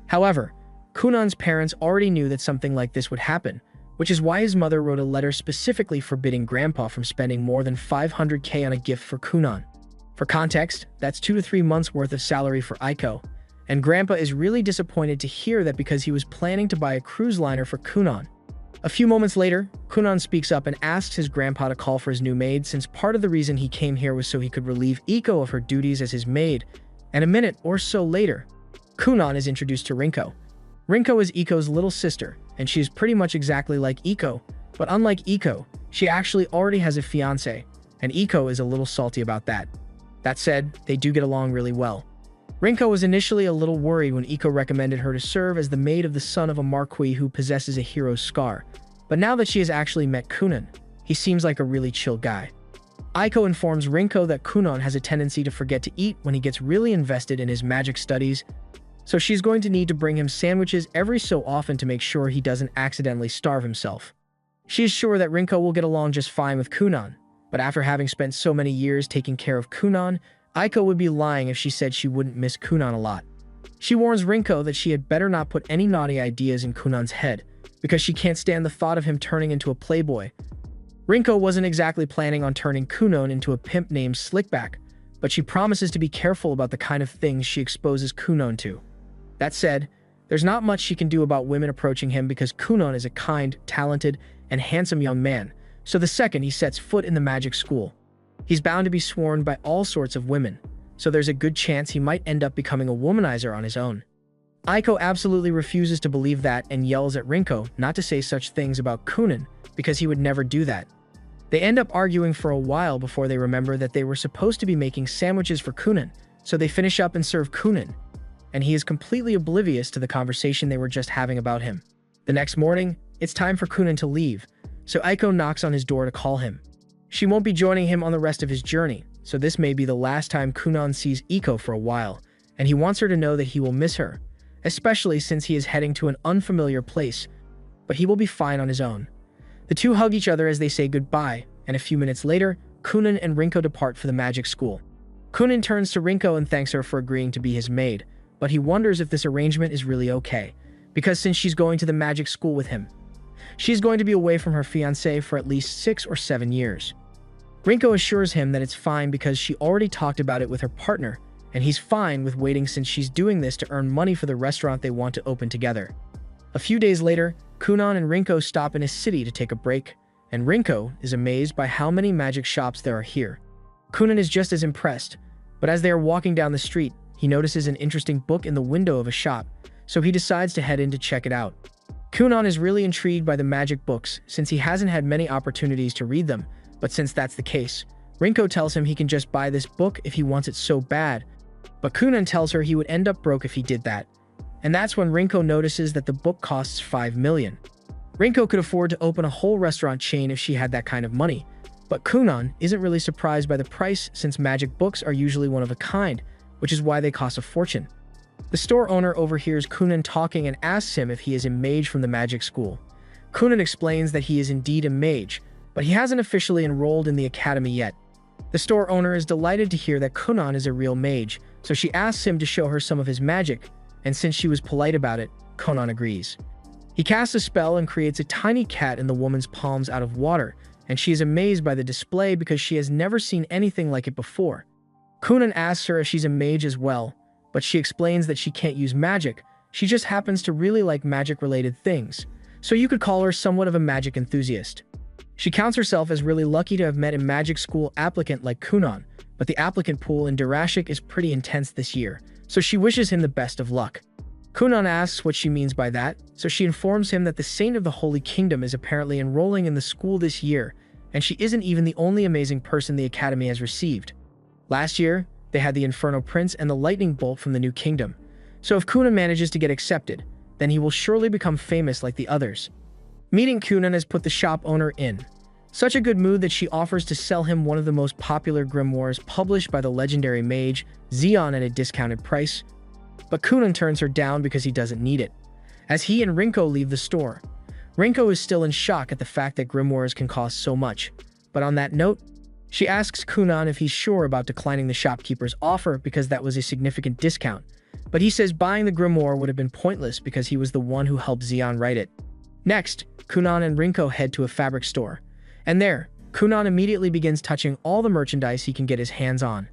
However, Kunan's parents already knew that something like this would happen, which is why his mother wrote a letter specifically forbidding Grandpa from spending more than 500k on a gift for Kunan. For context, that's 2 to 3 months worth of salary for Aiko, and Grandpa is really disappointed to hear that because he was planning to buy a cruise liner for Kunan. A few moments later, Kunan speaks up and asks his grandpa to call for his new maid since part of the reason he came here was so he could relieve Iko of her duties as his maid, and a minute or so later, Kunan is introduced to Rinko. Rinko is Iko's little sister, and she is pretty much exactly like Iko, but unlike Iko, she actually already has a fiancé, and Iko is a little salty about that. That said, they do get along really well. Rinko was initially a little worried when Iko recommended her to serve as the maid of the son of a marquis who possesses a hero's scar, but now that she has actually met Kunan, he seems like a really chill guy. Aiko informs Rinko that Kunan has a tendency to forget to eat when he gets really invested in his magic studies, so she's going to need to bring him sandwiches every so often to make sure he doesn't accidentally starve himself. She is sure that Rinko will get along just fine with Kunan, but after having spent so many years taking care of Kunan, Aiko would be lying if she said she wouldn't miss Kunan a lot. She warns Rinko that she had better not put any naughty ideas in Kunan's head, because she can't stand the thought of him turning into a playboy. Rinko wasn't exactly planning on turning Kunan into a pimp named Slickback, but she promises to be careful about the kind of things she exposes Kunan to. That said, there's not much she can do about women approaching him because Kunan is a kind, talented, and handsome young man, so the second he sets foot in the magic school, he's bound to be swarmed by all sorts of women, so there's a good chance he might end up becoming a womanizer on his own. Aiko absolutely refuses to believe that and yells at Rinko not to say such things about Kunan because he would never do that. They end up arguing for a while before they remember that they were supposed to be making sandwiches for Kunan, so they finish up and serve Kunan, and he is completely oblivious to the conversation they were just having about him. The next morning, it's time for Kunan to leave, so Aiko knocks on his door to call him. She won't be joining him on the rest of his journey, so this may be the last time Kunan sees Iko for a while, and he wants her to know that he will miss her, especially since he is heading to an unfamiliar place, but he will be fine on his own. The two hug each other as they say goodbye, and a few minutes later, Kunan and Rinko depart for the magic school. Kunan turns to Rinko and thanks her for agreeing to be his maid, but he wonders if this arrangement is really okay, because since she's going to the magic school with him, she's going to be away from her fiancé for at least 6 or 7 years. Rinko assures him that it's fine because she already talked about it with her partner, and he's fine with waiting since she's doing this to earn money for the restaurant they want to open together. A few days later, Kunan and Rinko stop in a city to take a break, and Rinko is amazed by how many magic shops there are here. Kunan is just as impressed, but as they are walking down the street, he notices an interesting book in the window of a shop, so he decides to head in to check it out. Kunan is really intrigued by the magic books since he hasn't had many opportunities to read them, but since that's the case, Rinko tells him he can just buy this book if he wants it so bad, but Kunan tells her he would end up broke if he did that. And that's when Rinko notices that the book costs 5 million. Rinko could afford to open a whole restaurant chain if she had that kind of money, but Kunan isn't really surprised by the price since magic books are usually one of a kind, which is why they cost a fortune. The store owner overhears Kunan talking and asks him if he is a mage from the magic school. Kunan explains that he is indeed a mage, but he hasn't officially enrolled in the academy yet. The store owner is delighted to hear that Kunan is a real mage, so she asks him to show her some of his magic, and since she was polite about it, Kunan agrees. He casts a spell and creates a tiny cat in the woman's palms out of water, and she is amazed by the display because she has never seen anything like it before. Kunan asks her if she's a mage as well, but she explains that she can't use magic, she just happens to really like magic-related things, so you could call her somewhat of a magic enthusiast. She counts herself as really lucky to have met a magic school applicant like Kunan, but the applicant pool in Durashik is pretty intense this year, so she wishes him the best of luck. Kunan asks what she means by that, so she informs him that the Saint of the Holy Kingdom is apparently enrolling in the school this year, and she isn't even the only amazing person the Academy has received. Last year, they had the Inferno Prince and the Lightning Bolt from the New Kingdom, so if Kunan manages to get accepted, then he will surely become famous like the others. Meeting Kunan has put the shop owner in such a good mood that she offers to sell him one of the most popular grimoires published by the legendary mage, Xion, at a discounted price. But Kunan turns her down because he doesn't need it. As he and Rinko leave the store, Rinko is still in shock at the fact that grimoires can cost so much. But on that note, she asks Kunan if he's sure about declining the shopkeeper's offer because that was a significant discount. But he says buying the grimoire would have been pointless because he was the one who helped Xion write it. Next, Kunan and Rinko head to a fabric store. And there, Kunan immediately begins touching all the merchandise he can get his hands on.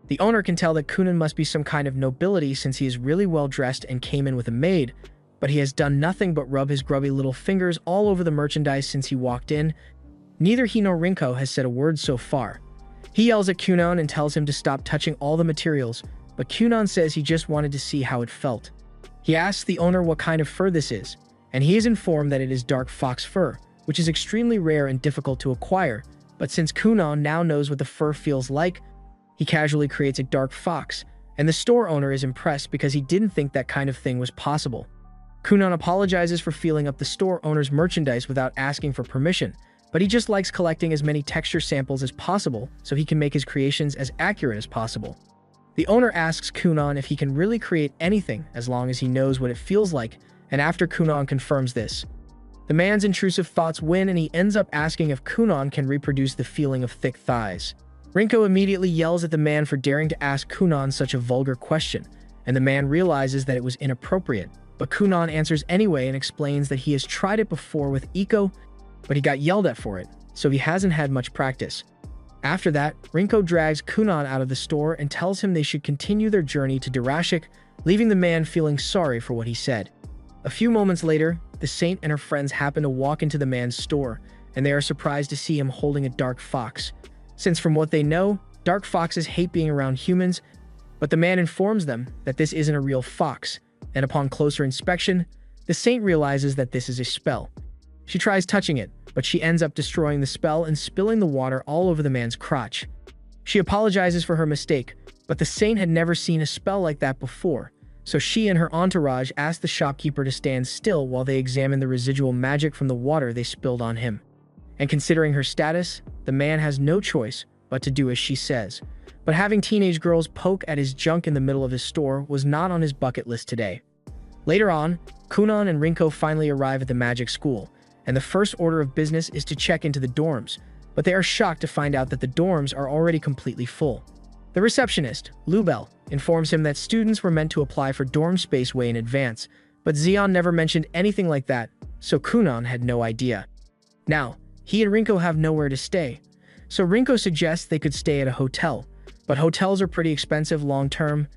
The owner can tell that Kunan must be some kind of nobility since he is really well dressed and came in with a maid, but he has done nothing but rub his grubby little fingers all over the merchandise since he walked in. Neither he nor Rinko has said a word so far. He yells at Kunan and tells him to stop touching all the materials, but Kunan says he just wanted to see how it felt. He asks the owner what kind of fur this is, and he is informed that it is dark fox fur, which is extremely rare and difficult to acquire, but since Kunan now knows what the fur feels like, he casually creates a dark fox, and the store owner is impressed because he didn't think that kind of thing was possible. Kunan apologizes for filling up the store owner's merchandise without asking for permission, but he just likes collecting as many texture samples as possible so he can make his creations as accurate as possible. The owner asks Kunan if he can really create anything as long as he knows what it feels like, and after Kunan confirms this, the man's intrusive thoughts win and he ends up asking if Kunan can reproduce the feeling of thick thighs. Rinko immediately yells at the man for daring to ask Kunan such a vulgar question, and the man realizes that it was inappropriate, but Kunan answers anyway and explains that he has tried it before with Iko, but he got yelled at for it, so he hasn't had much practice. After that, Rinko drags Kunan out of the store and tells him they should continue their journey to Durashik, leaving the man feeling sorry for what he said. A few moments later, the Saint and her friends happen to walk into the man's store, and they are surprised to see him holding a dark fox. Since from what they know, dark foxes hate being around humans, but the man informs them that this isn't a real fox, and upon closer inspection, the Saint realizes that this is a spell. She tries touching it, but she ends up destroying the spell and spilling the water all over the man's crotch. She apologizes for her mistake, but the Saint had never seen a spell like that before, so she and her entourage ask the shopkeeper to stand still while they examine the residual magic from the water they spilled on him. And considering her status, the man has no choice but to do as she says. But having teenage girls poke at his junk in the middle of his store was not on his bucket list today. Later on, Kunan and Rinko finally arrive at the magic school, and the first order of business is to check into the dorms, but they are shocked to find out that the dorms are already completely full. The receptionist, Lubel, informs him that students were meant to apply for dorm space way in advance, but Xion never mentioned anything like that, so Kunan had no idea. Now, he and Rinko have nowhere to stay, so Rinko suggests they could stay at a hotel, but hotels are pretty expensive long-term,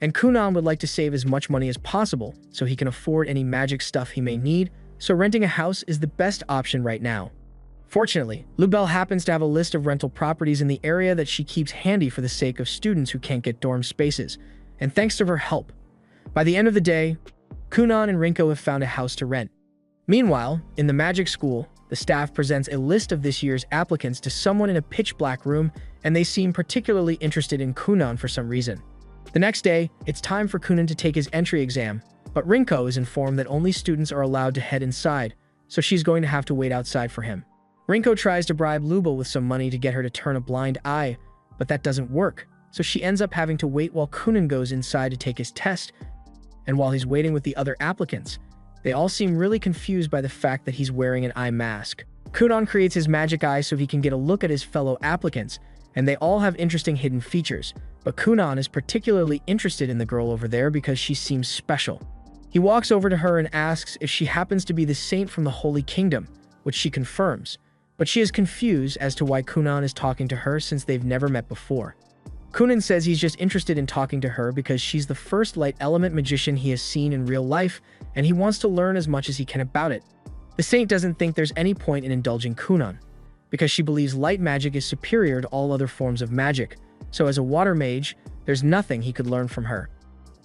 and Kunan would like to save as much money as possible so he can afford any magic stuff he may need, so renting a house is the best option right now. Fortunately, Lubel happens to have a list of rental properties in the area that she keeps handy for the sake of students who can't get dorm spaces, and thanks to her help, by the end of the day, Kunan and Rinko have found a house to rent. Meanwhile, in the magic school, the staff presents a list of this year's applicants to someone in a pitch-black room, and they seem particularly interested in Kunan for some reason. The next day, it's time for Kunan to take his entry exam, but Rinko is informed that only students are allowed to head inside, so she's going to have to wait outside for him. Rinko tries to bribe Lubel with some money to get her to turn a blind eye, but that doesn't work, so she ends up having to wait while Kunan goes inside to take his test, and while he's waiting with the other applicants, they all seem really confused by the fact that he's wearing an eye mask. Kunan creates his magic eye so he can get a look at his fellow applicants, and they all have interesting hidden features, but Kunan is particularly interested in the girl over there because she seems special. He walks over to her and asks if she happens to be the saint from the Holy Kingdom, which she confirms, but she is confused as to why Kunan is talking to her since they've never met before. Kunan says he's just interested in talking to her because she's the first light element magician he has seen in real life, and he wants to learn as much as he can about it. The saint doesn't think there's any point in indulging Kunan, because she believes light magic is superior to all other forms of magic, so as a water mage, there's nothing he could learn from her.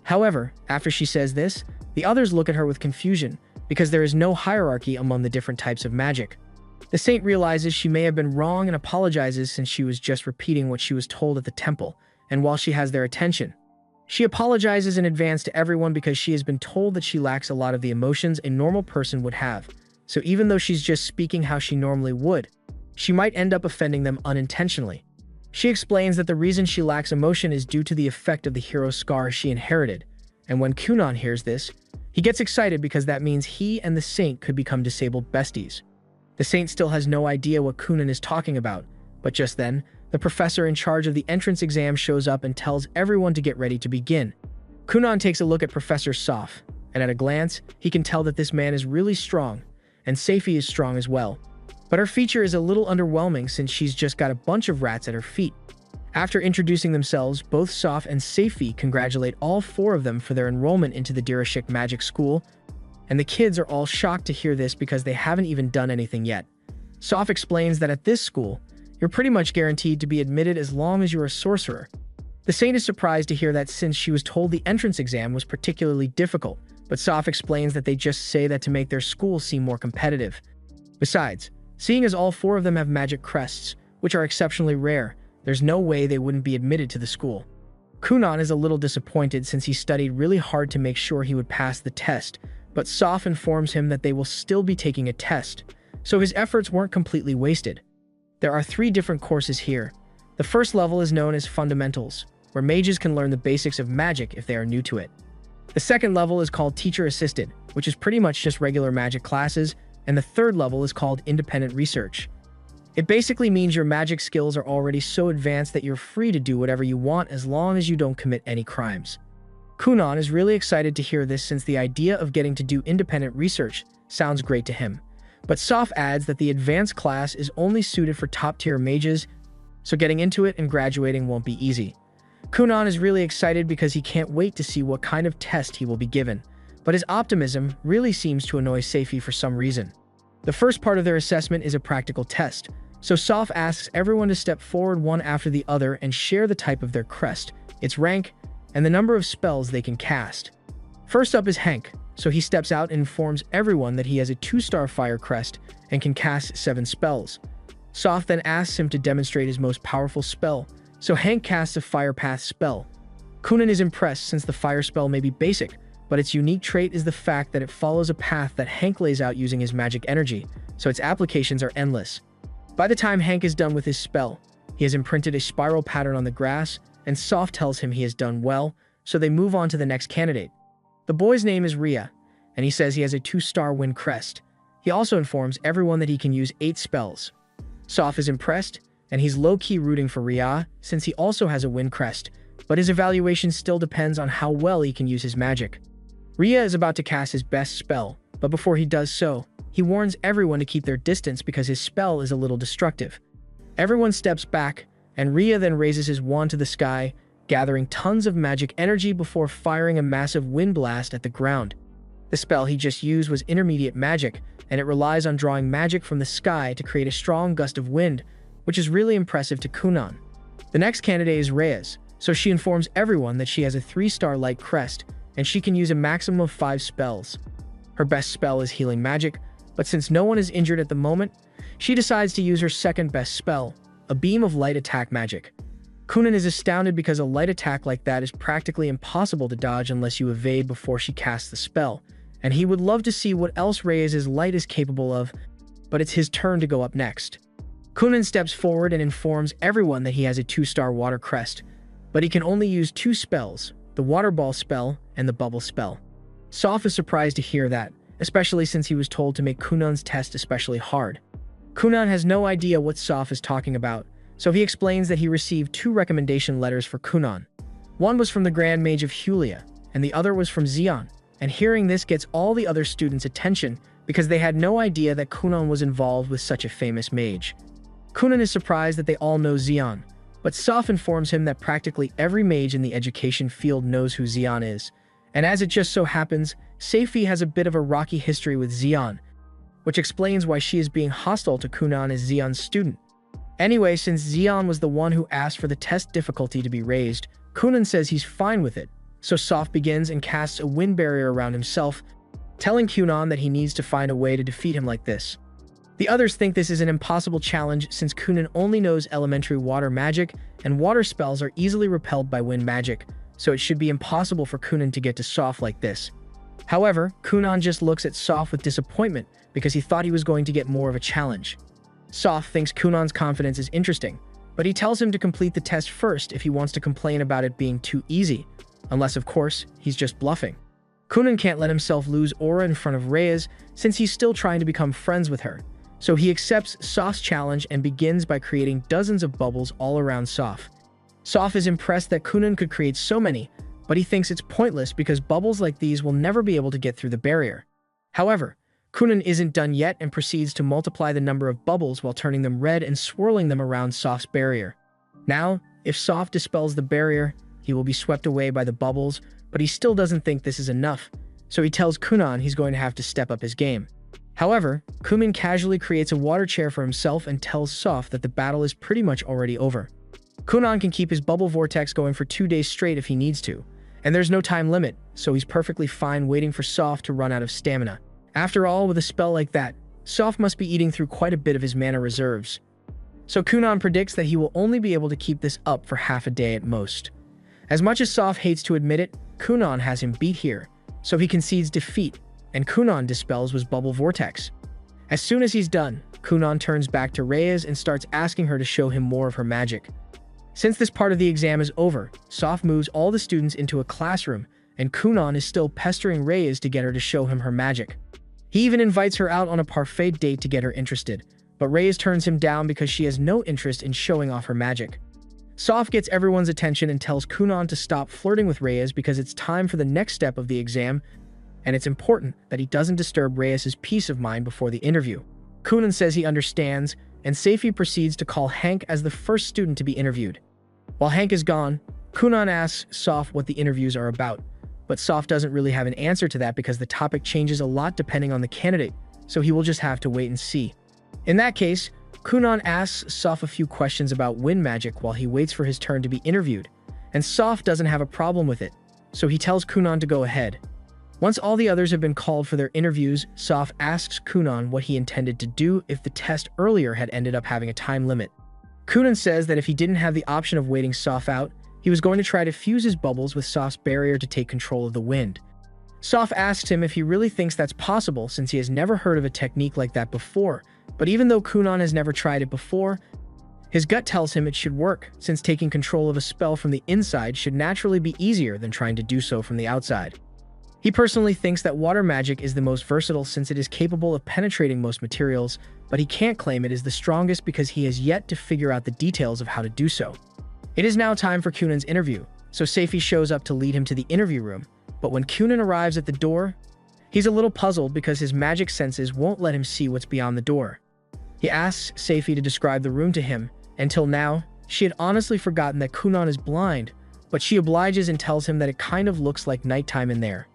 However, after she says this, the others look at her with confusion because there is no hierarchy among the different types of magic. The saint realizes she may have been wrong and apologizes since she was just repeating what she was told at the temple, and while she has their attention, she apologizes in advance to everyone because she has been told that she lacks a lot of the emotions a normal person would have. So even though she's just speaking how she normally would, she might end up offending them unintentionally. She explains that the reason she lacks emotion is due to the effect of the hero scar she inherited, and when Kunan hears this, he gets excited because that means he and the saint could become disabled besties. The saint still has no idea what Kunan is talking about, but just then, the professor in charge of the entrance exam shows up and tells everyone to get ready to begin. Kunan takes a look at Professor Soph, and at a glance, he can tell that this man is really strong, and Seifi is strong as well. But her feature is a little underwhelming since she's just got a bunch of rats at her feet. After introducing themselves, both Soph and Seifi congratulate all four of them for their enrollment into the Dirashik Magic School, and the kids are all shocked to hear this because they haven't even done anything yet. Soph explains that at this school, you're pretty much guaranteed to be admitted as long as you're a sorcerer. The saint is surprised to hear that since she was told the entrance exam was particularly difficult, but Soph explains that they just say that to make their school seem more competitive. Besides, seeing as all four of them have magic crests, which are exceptionally rare, there's no way they wouldn't be admitted to the school. Kunan is a little disappointed since he studied really hard to make sure he would pass the test, but Soph informs him that they will still be taking a test, so his efforts weren't completely wasted. There are 3 different courses here. The first level is known as Fundamentals, where mages can learn the basics of magic if they are new to it. The second level is called Teacher Assisted, which is pretty much just regular magic classes, and the third level is called Independent Research. It basically means your magic skills are already so advanced that you're free to do whatever you want as long as you don't commit any crimes. Kunan is really excited to hear this since the idea of getting to do independent research sounds great to him. But Soph adds that the advanced class is only suited for top-tier mages, so getting into it and graduating won't be easy. Kunan is really excited because he can't wait to see what kind of test he will be given, but his optimism really seems to annoy Seifi for some reason. The first part of their assessment is a practical test, so Soph asks everyone to step forward one after the other and share the type of their crest, its rank, and the number of spells they can cast. First up is Hank, so he steps out and informs everyone that he has a 2-star fire crest and can cast 7 spells. Soph then asks him to demonstrate his most powerful spell, so Hank casts a Fire Path spell. Kunan is impressed since the fire spell may be basic, but its unique trait is the fact that it follows a path that Hank lays out using his magic energy, so its applications are endless. By the time Hank is done with his spell, he has imprinted a spiral pattern on the grass, and Soph tells him he has done well, so they move on to the next candidate. The boy's name is Ria, and he says he has a 2-star wind crest. He also informs everyone that he can use 8 spells. Soph is impressed, and he's low-key rooting for Ria since he also has a wind crest, but his evaluation still depends on how well he can use his magic. Ria is about to cast his best spell, but before he does so, he warns everyone to keep their distance because his spell is a little destructive. Everyone steps back, and Ria then raises his wand to the sky, gathering tons of magic energy before firing a massive wind blast at the ground. The spell he just used was intermediate magic, and it relies on drawing magic from the sky to create a strong gust of wind, which is really impressive to Kunan. The next candidate is Reyes, so she informs everyone that she has a 3-star light crest, and she can use a maximum of 5 spells. Her best spell is healing magic, but since no one is injured at the moment, she decides to use her second best spell, a beam of light attack magic. Kunan is astounded because a light attack like that is practically impossible to dodge unless you evade before she casts the spell, and he would love to see what else Reyes' light is capable of, but it's his turn to go up next. Kunan steps forward and informs everyone that he has a 2-star water crest, but he can only use 2 spells, the water ball spell and the bubble spell. Soph is surprised to hear that, especially since he was told to make Kunan's test especially hard. Kunan has no idea what Soph is talking about, so he explains that he received 2 recommendation letters for Kunan. One was from the Grand Mage of Hulia, and the other was from Xian, and hearing this gets all the other students' attention because they had no idea that Kunan was involved with such a famous mage. Kunan is surprised that they all know Xian, but Soph informs him that practically every mage in the education field knows who Xian is, and as it just so happens, Seifi has a bit of a rocky history with Xian, which explains why she is being hostile to Kunan as Xian's student. Anyway, since Xian was the one who asked for the test difficulty to be raised, Kunan says he's fine with it, So Soph begins and casts a wind barrier around himself, telling Kunan that he needs to find a way to defeat him like this. The others think this is an impossible challenge since Kunan only knows elementary water magic, and water spells are easily repelled by wind magic, so it should be impossible for Kunan to get to Soph like this. However, Kunan just looks at Soph with disappointment because he thought he was going to get more of a challenge. Soph thinks Kunan's confidence is interesting, but he tells him to complete the test first if he wants to complain about it being too easy, unless of course, he's just bluffing. Kunan can't let himself lose aura in front of Reyes since he's still trying to become friends with her, so he accepts Soph's challenge and begins by creating dozens of bubbles all around Soph. Soph is impressed that Kunan could create so many, but he thinks it's pointless because bubbles like these will never be able to get through the barrier. However, Kunan isn't done yet and proceeds to multiply the number of bubbles while turning them red and swirling them around Soph's barrier. Now, if Soph dispels the barrier, he will be swept away by the bubbles, but he still doesn't think this is enough, so he tells Kunan he's going to have to step up his game. However, Kunan casually creates a water chair for himself and tells Soph that the battle is pretty much already over. Kunan can keep his bubble vortex going for 2 days straight if he needs to, and there's no time limit, so he's perfectly fine waiting for Soph to run out of stamina. After all, with a spell like that, Soph must be eating through quite a bit of his mana reserves. So Kunan predicts that he will only be able to keep this up for half a day at most. As much as Soph hates to admit it, Kunan has him beat here, so he concedes defeat, and Kunan dispels his bubble vortex. As soon as he's done, Kunan turns back to Reyes and starts asking her to show him more of her magic. Since this part of the exam is over, Soph moves all the students into a classroom, and Kunan is still pestering Reyes to get her to show him her magic. He even invites her out on a parfait date to get her interested, but Reyes turns him down because she has no interest in showing off her magic. Soph gets everyone's attention and tells Kunan to stop flirting with Reyes because it's time for the next step of the exam, and it's important that he doesn't disturb Reyes' peace of mind before the interview. Kunan says he understands, and Seifi proceeds to call Hank as the first student to be interviewed. While Hank is gone, Kunan asks Soph what the interviews are about, but Soph doesn't really have an answer to that because the topic changes a lot depending on the candidate, so he will just have to wait and see. In that case, Kunan asks Soph a few questions about wind magic while he waits for his turn to be interviewed, and Soph doesn't have a problem with it, so he tells Kunan to go ahead. Once all the others have been called for their interviews, Soph asks Kunan what he intended to do if the test earlier had ended up having a time limit. Kunan says that if he didn't have the option of waiting Soph out, he was going to try to fuse his bubbles with Soph's barrier to take control of the wind. Soph asks him if he really thinks that's possible since he has never heard of a technique like that before, but even though Kunan has never tried it before, his gut tells him it should work since taking control of a spell from the inside should naturally be easier than trying to do so from the outside. He personally thinks that water magic is the most versatile since it is capable of penetrating most materials, but he can't claim it is the strongest because he has yet to figure out the details of how to do so. It is now time for Kunan's interview, so Seifi shows up to lead him to the interview room, but when Kunan arrives at the door, he's a little puzzled because his magic senses won't let him see what's beyond the door. He asks Seifi to describe the room to him. Until now, she had honestly forgotten that Kunan is blind, but she obliges and tells him that it kind of looks like nighttime in there.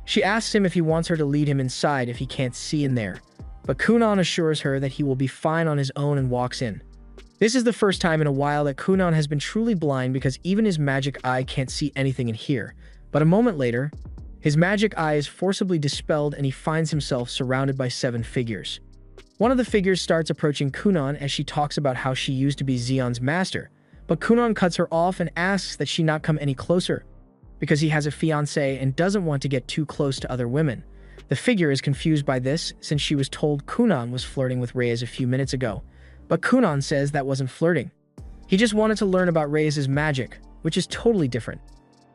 She asks him if he wants her to lead him inside if he can't see in there, but Kunan assures her that he will be fine on his own and walks in. This is the first time in a while that Kunan has been truly blind because even his magic eye can't see anything in here, but a moment later, his magic eye is forcibly dispelled and he finds himself surrounded by 7 figures. One of the figures starts approaching Kunan as she talks about how she used to be Xion's master, but Kunan cuts her off and asks that she not come any closer, because he has a fiancée and doesn't want to get too close to other women. The figure is confused by this since she was told Kunan was flirting with Reyes a few minutes ago, but Kunan says that wasn't flirting. He just wanted to learn about Reyes' magic, which is totally different.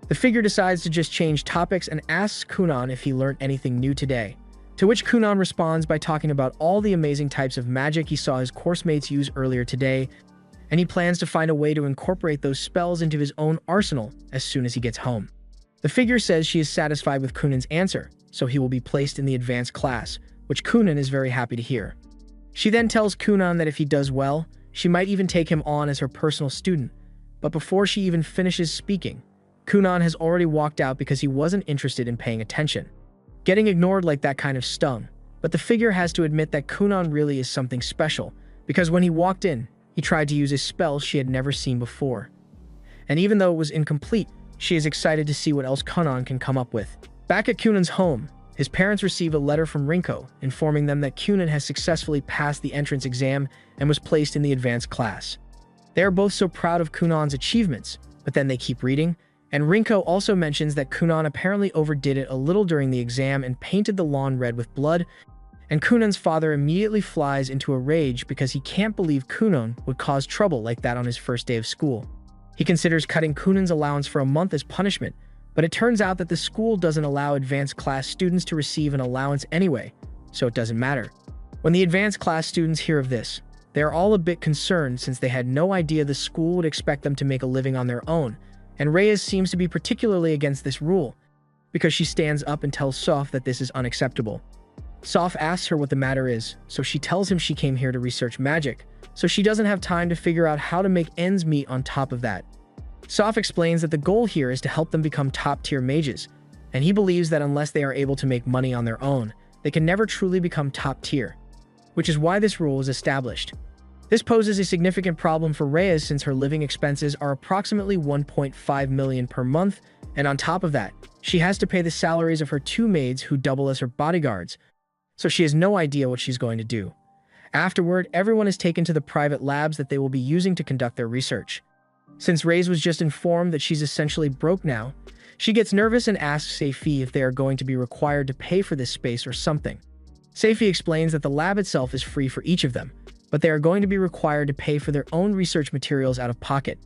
The figure decides to just change topics and asks Kunan if he learned anything new today, to which Kunan responds by talking about all the amazing types of magic he saw his course mates use earlier today, and he plans to find a way to incorporate those spells into his own arsenal as soon as he gets home. The figure says she is satisfied with Kunan's answer, so he will be placed in the advanced class, which Kunan is very happy to hear. She then tells Kunan that if he does well, she might even take him on as her personal student, but before she even finishes speaking, Kunan has already walked out because he wasn't interested in paying attention. Getting ignored like that kind of stung, but the figure has to admit that Kunan really is something special, because when he walked in, he tried to use a spell she had never seen before. And even though it was incomplete, She is excited to see what else Kunan can come up with. Back at Kunan's home, his parents receive a letter from Rinko informing them that Kunan has successfully passed the entrance exam and was placed in the advanced class. They are both so proud of Kunan's achievements, but then they keep reading, and Rinko also mentions that Kunan apparently overdid it a little during the exam and painted the lawn red with blood, and Kunan's father immediately flies into a rage because he can't believe Kunan would cause trouble like that on his first day of school. He considers cutting Kunan's allowance for a month as punishment, but it turns out that the school doesn't allow advanced class students to receive an allowance anyway, so it doesn't matter. When the advanced class students hear of this, they are all a bit concerned since they had no idea the school would expect them to make a living on their own, and Reyes seems to be particularly against this rule, because she stands up and tells Soph that this is unacceptable. Soph asks her what the matter is, so she tells him she came here to research magic, so she doesn't have time to figure out how to make ends meet on top of that. Soph explains that the goal here is to help them become top-tier mages, and he believes that unless they are able to make money on their own, they can never truly become top-tier, which is why this rule was established. This poses a significant problem for Reyes since her living expenses are approximately 1.5 million per month, and on top of that, she has to pay the salaries of her 2 maids who double as her bodyguards, so she has no idea what she's going to do. Afterward, everyone is taken to the private labs that they will be using to conduct their research. Since Reyes was just informed that she's essentially broke now, she gets nervous and asks Seifi if they are going to be required to pay for this space or something. Seifi explains that the lab itself is free for each of them, but they are going to be required to pay for their own research materials out of pocket.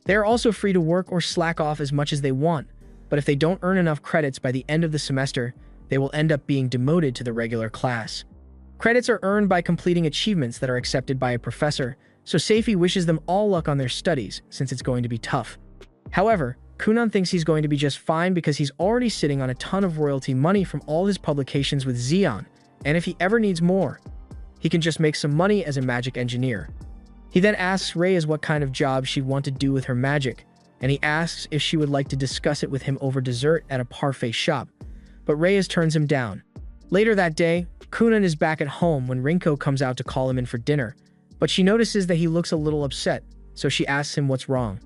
They are also free to work or slack off as much as they want, but if they don't earn enough credits by the end of the semester, they will end up being demoted to the regular class. Credits are earned by completing achievements that are accepted by a professor, so Seifi wishes them all luck on their studies, since it's going to be tough. However, Kunan thinks he's going to be just fine because he's already sitting on a ton of royalty money from all his publications with Xeon, and if he ever needs more, he can just make some money as a magic engineer. He then asks Reyes what kind of job she'd want to do with her magic, and he asks if she would like to discuss it with him over dessert at a parfait shop, but Reyes turns him down. Later that day, Kunan is back at home when Rinko comes out to call him in for dinner, but she notices that he looks a little upset, so she asks him what's wrong.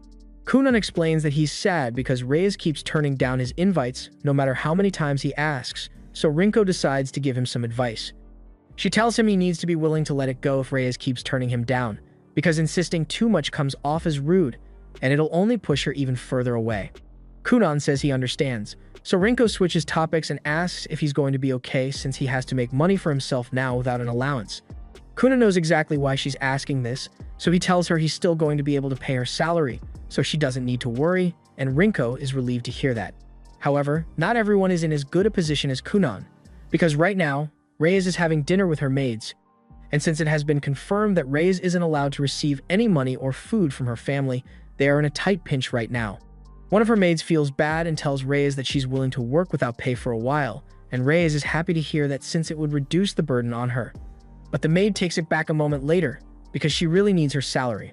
Kunan explains that he's sad because Reyes keeps turning down his invites no matter how many times he asks, so Rinko decides to give him some advice. She tells him he needs to be willing to let it go if Reyes keeps turning him down, because insisting too much comes off as rude, and it'll only push her even further away. Kunan says he understands, so Rinko switches topics and asks if he's going to be okay since he has to make money for himself now without an allowance. Kunan knows exactly why she's asking this, so he tells her he's still going to be able to pay her salary, so she doesn't need to worry, and Rinko is relieved to hear that. However, not everyone is in as good a position as Kunan, because right now, Reyes is having dinner with her maids, and since it has been confirmed that Reyes isn't allowed to receive any money or food from her family, they are in a tight pinch right now. One of her maids feels bad and tells Reyes that she's willing to work without pay for a while, and Reyes is happy to hear that since it would reduce the burden on her. But the maid takes it back a moment later, because she really needs her salary.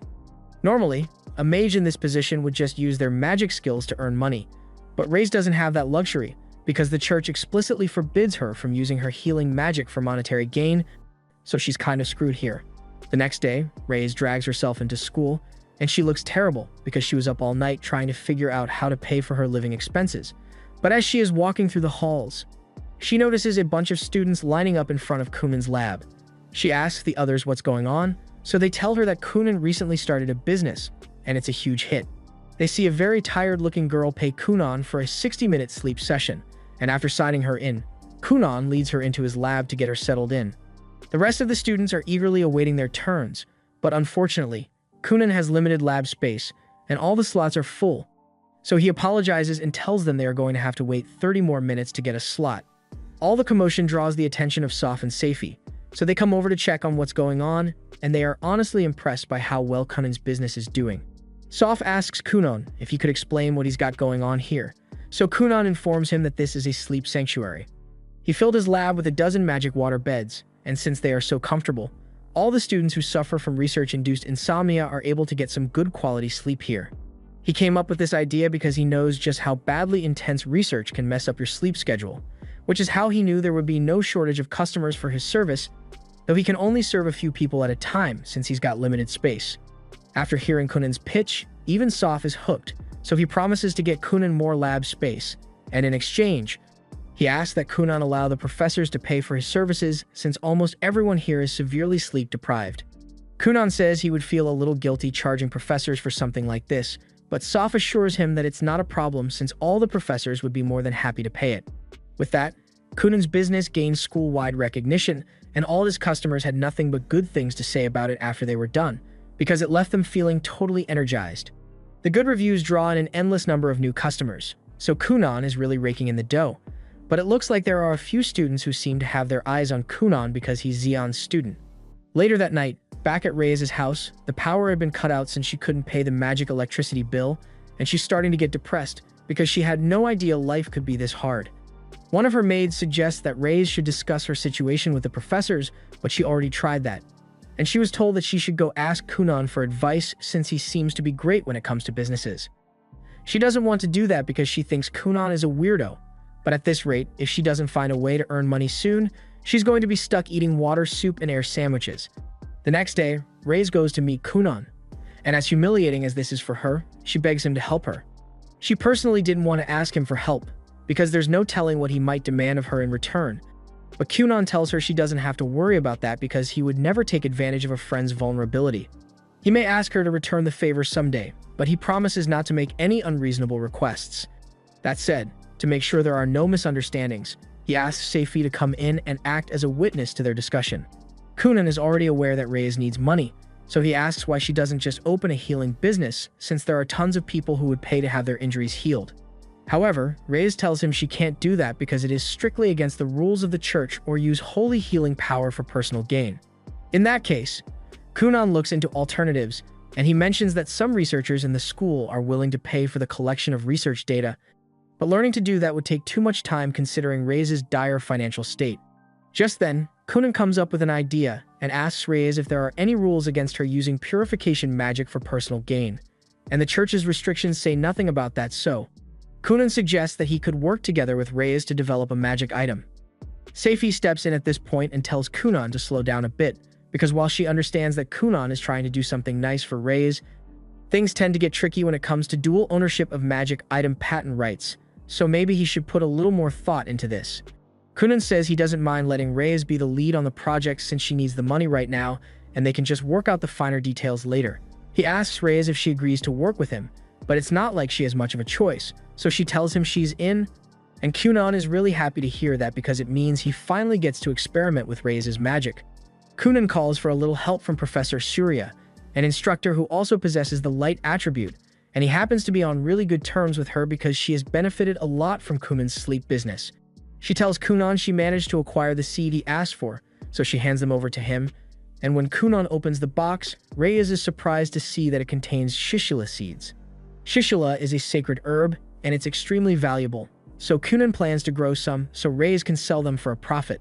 Normally, a mage in this position would just use their magic skills to earn money, but Reyes doesn't have that luxury, because the church explicitly forbids her from using her healing magic for monetary gain, so she's kind of screwed here. The next day, Reyes drags herself into school, and she looks terrible because she was up all night trying to figure out how to pay for her living expenses. But as she is walking through the halls, she notices a bunch of students lining up in front of Kunan's lab. She asks the others what's going on, so they tell her that Kunan recently started a business, and it's a huge hit. They see a very tired-looking girl pay Kunan for a 60-minute sleep session, and after signing her in, Kunan leads her into his lab to get her settled in. The rest of the students are eagerly awaiting their turns, but unfortunately, Kunan has limited lab space, and all the slots are full, so he apologizes and tells them they are going to have to wait 30 more minutes to get a slot. All the commotion draws the attention of Soph and Seifi, so they come over to check on what's going on, and they are honestly impressed by how well Kunan's business is doing. Soph asks Kunan if he could explain what he's got going on here, so Kunan informs him that this is a sleep sanctuary. He filled his lab with a dozen magic water beds, and since they are so comfortable, all the students who suffer from research-induced insomnia are able to get some good quality sleep here. He came up with this idea because he knows just how badly intense research can mess up your sleep schedule, which is how he knew there would be no shortage of customers for his service, though he can only serve a few people at a time since he's got limited space. After hearing Kunan's pitch, even Soph is hooked, so he promises to get Kunan more lab space, and in exchange, he asks that Kunan allow the professors to pay for his services since almost everyone here is severely sleep deprived. Kunan says he would feel a little guilty charging professors for something like this, but Soph assures him that it's not a problem since all the professors would be more than happy to pay it. With that, Kunan's business gained school-wide recognition, and all his customers had nothing but good things to say about it after they were done, because it left them feeling totally energized. The good reviews draw in an endless number of new customers, so Kunan is really raking in the dough. But it looks like there are a few students who seem to have their eyes on Kunan because he's Xion's student. Later that night, back at Reyes' house, the power had been cut out since she couldn't pay the magic electricity bill, and she's starting to get depressed because she had no idea life could be this hard. One of her maids suggests that Reyes should discuss her situation with the professors, but she already tried that. And she was told that she should go ask Kunan for advice since he seems to be great when it comes to businesses. She doesn't want to do that because she thinks Kunan is a weirdo, but at this rate, if she doesn't find a way to earn money soon, she's going to be stuck eating water, soup, and air sandwiches. The next day, Reyes goes to meet Kunan, and as humiliating as this is for her, she begs him to help her. She personally didn't want to ask him for help, because there's no telling what he might demand of her in return. But Kunan tells her she doesn't have to worry about that because he would never take advantage of a friend's vulnerability. He may ask her to return the favor someday, but he promises not to make any unreasonable requests. That said, to make sure there are no misunderstandings, he asks Seifi to come in and act as a witness to their discussion. Kunan is already aware that Reyes needs money, so he asks why she doesn't just open a healing business since there are tons of people who would pay to have their injuries healed. However, Reyes tells him she can't do that because it is strictly against the rules of the church or use holy healing power for personal gain. In that case, Kunan looks into alternatives, and he mentions that some researchers in the school are willing to pay for the collection of research data, but learning to do that would take too much time considering Reyes' dire financial state. Just then, Kunan comes up with an idea and asks Reyes if there are any rules against her using purification magic for personal gain, and the church's restrictions say nothing about that, so Kunan suggests that he could work together with Reyes to develop a magic item. Seifi steps in at this point and tells Kunan to slow down a bit, because while she understands that Kunan is trying to do something nice for Reyes, things tend to get tricky when it comes to dual ownership of magic item patent rights, so maybe he should put a little more thought into this. Kunan says he doesn't mind letting Reyes be the lead on the project since she needs the money right now, and they can just work out the finer details later. He asks Reyes if she agrees to work with him, but it's not like she has much of a choice, so she tells him she's in, and Kunan is really happy to hear that because it means he finally gets to experiment with Reyes' magic. Kunan calls for a little help from Professor Surya, an instructor who also possesses the light attribute, and he happens to be on really good terms with her because she has benefited a lot from Kunan's sleep business. She tells Kunan she managed to acquire the seed he asked for, so she hands them over to him, and when Kunan opens the box, Reyes is surprised to see that it contains shishula seeds. Shishula is a sacred herb, and it's extremely valuable, so Kunan plans to grow some so Reyes can sell them for a profit.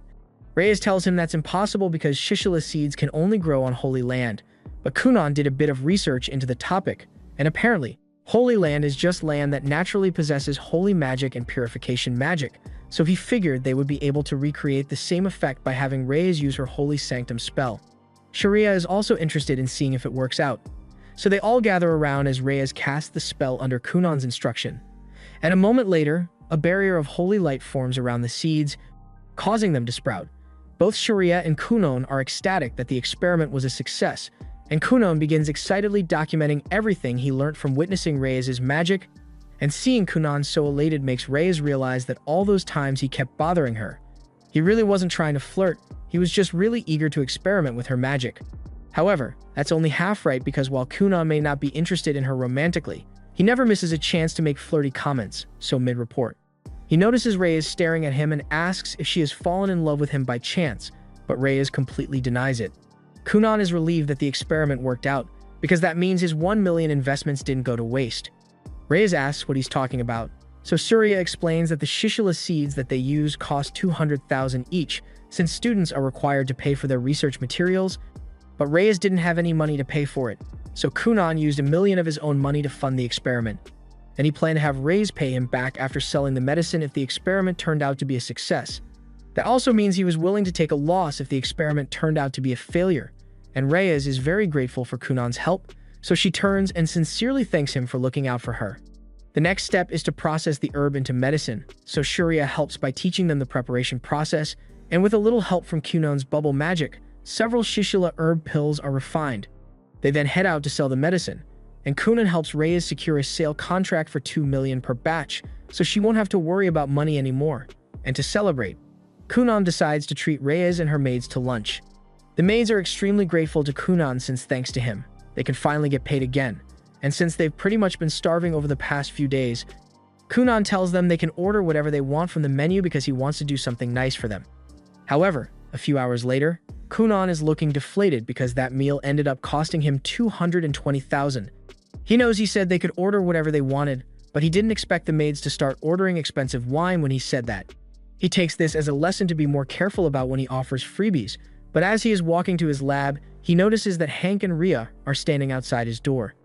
Reyes tells him that's impossible because shishula seeds can only grow on Holy Land, but Kunan did a bit of research into the topic, and apparently, Holy Land is just land that naturally possesses holy magic and purification magic, so he figured they would be able to recreate the same effect by having Reyes use her Holy Sanctum spell. Sharia is also interested in seeing if it works out, so they all gather around as Reyes casts the spell under Kunan's instruction. And a moment later, a barrier of holy light forms around the seeds, causing them to sprout. Both Sharia and Kunan are ecstatic that the experiment was a success, and Kunan begins excitedly documenting everything he learned from witnessing Reyes' magic, and seeing Kunan so elated makes Reyes realize that all those times he kept bothering her. He really wasn't trying to flirt, he was just really eager to experiment with her magic. However, that's only half right because while Kunan may not be interested in her romantically, he never misses a chance to make flirty comments, so mid-report. He notices Reyes staring at him and asks if she has fallen in love with him by chance, but Reyes completely denies it. Kunan is relieved that the experiment worked out, because that means his 1 million investments didn't go to waste. Reyes asks what he's talking about, so Surya explains that the shishula seeds that they use cost 200,000 each, since students are required to pay for their research materials, but Reyes didn't have any money to pay for it, so Kunan used 1 million of his own money to fund the experiment, and he planned to have Reyes pay him back after selling the medicine if the experiment turned out to be a success. That also means he was willing to take a loss if the experiment turned out to be a failure, and Reyes is very grateful for Kunan's help, so she turns and sincerely thanks him for looking out for her. The next step is to process the herb into medicine, so Shuria helps by teaching them the preparation process, and with a little help from Kunan's bubble magic, several Shishila herb pills are refined. They then head out to sell the medicine, and Kunan helps Reyes secure a sale contract for 2 million per batch, so she won't have to worry about money anymore. And to celebrate, Kunan decides to treat Reyes and her maids to lunch. The maids are extremely grateful to Kunan since thanks to him, they can finally get paid again. And since they've pretty much been starving over the past few days, Kunan tells them they can order whatever they want from the menu because he wants to do something nice for them. However, a few hours later, Kunan is looking deflated because that meal ended up costing him 220,000. He knows he said they could order whatever they wanted, but he didn't expect the maids to start ordering expensive wine when he said that. He takes this as a lesson to be more careful about when he offers freebies, but as he is walking to his lab, he notices that Hank and Rhea are standing outside his door.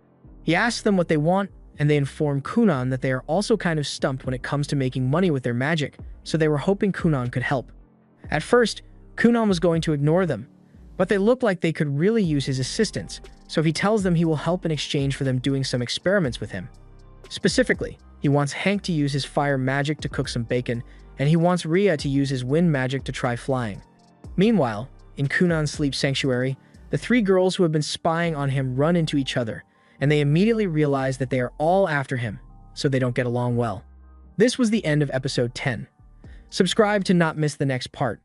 He asks them what they want, and they inform Kunan that they are also kind of stumped when it comes to making money with their magic, so they were hoping Kunan could help. At first, Kunan was going to ignore them, but they look like they could really use his assistance, so he tells them he will help in exchange for them doing some experiments with him. Specifically, he wants Hank to use his fire magic to cook some bacon, and he wants Rhea to use his wind magic to try flying. Meanwhile, in Kunan's sleep sanctuary, the three girls who have been spying on him run into each other, and they immediately realize that they are all after him, so they don't get along well. This was the end of episode 10. Subscribe to not miss the next part.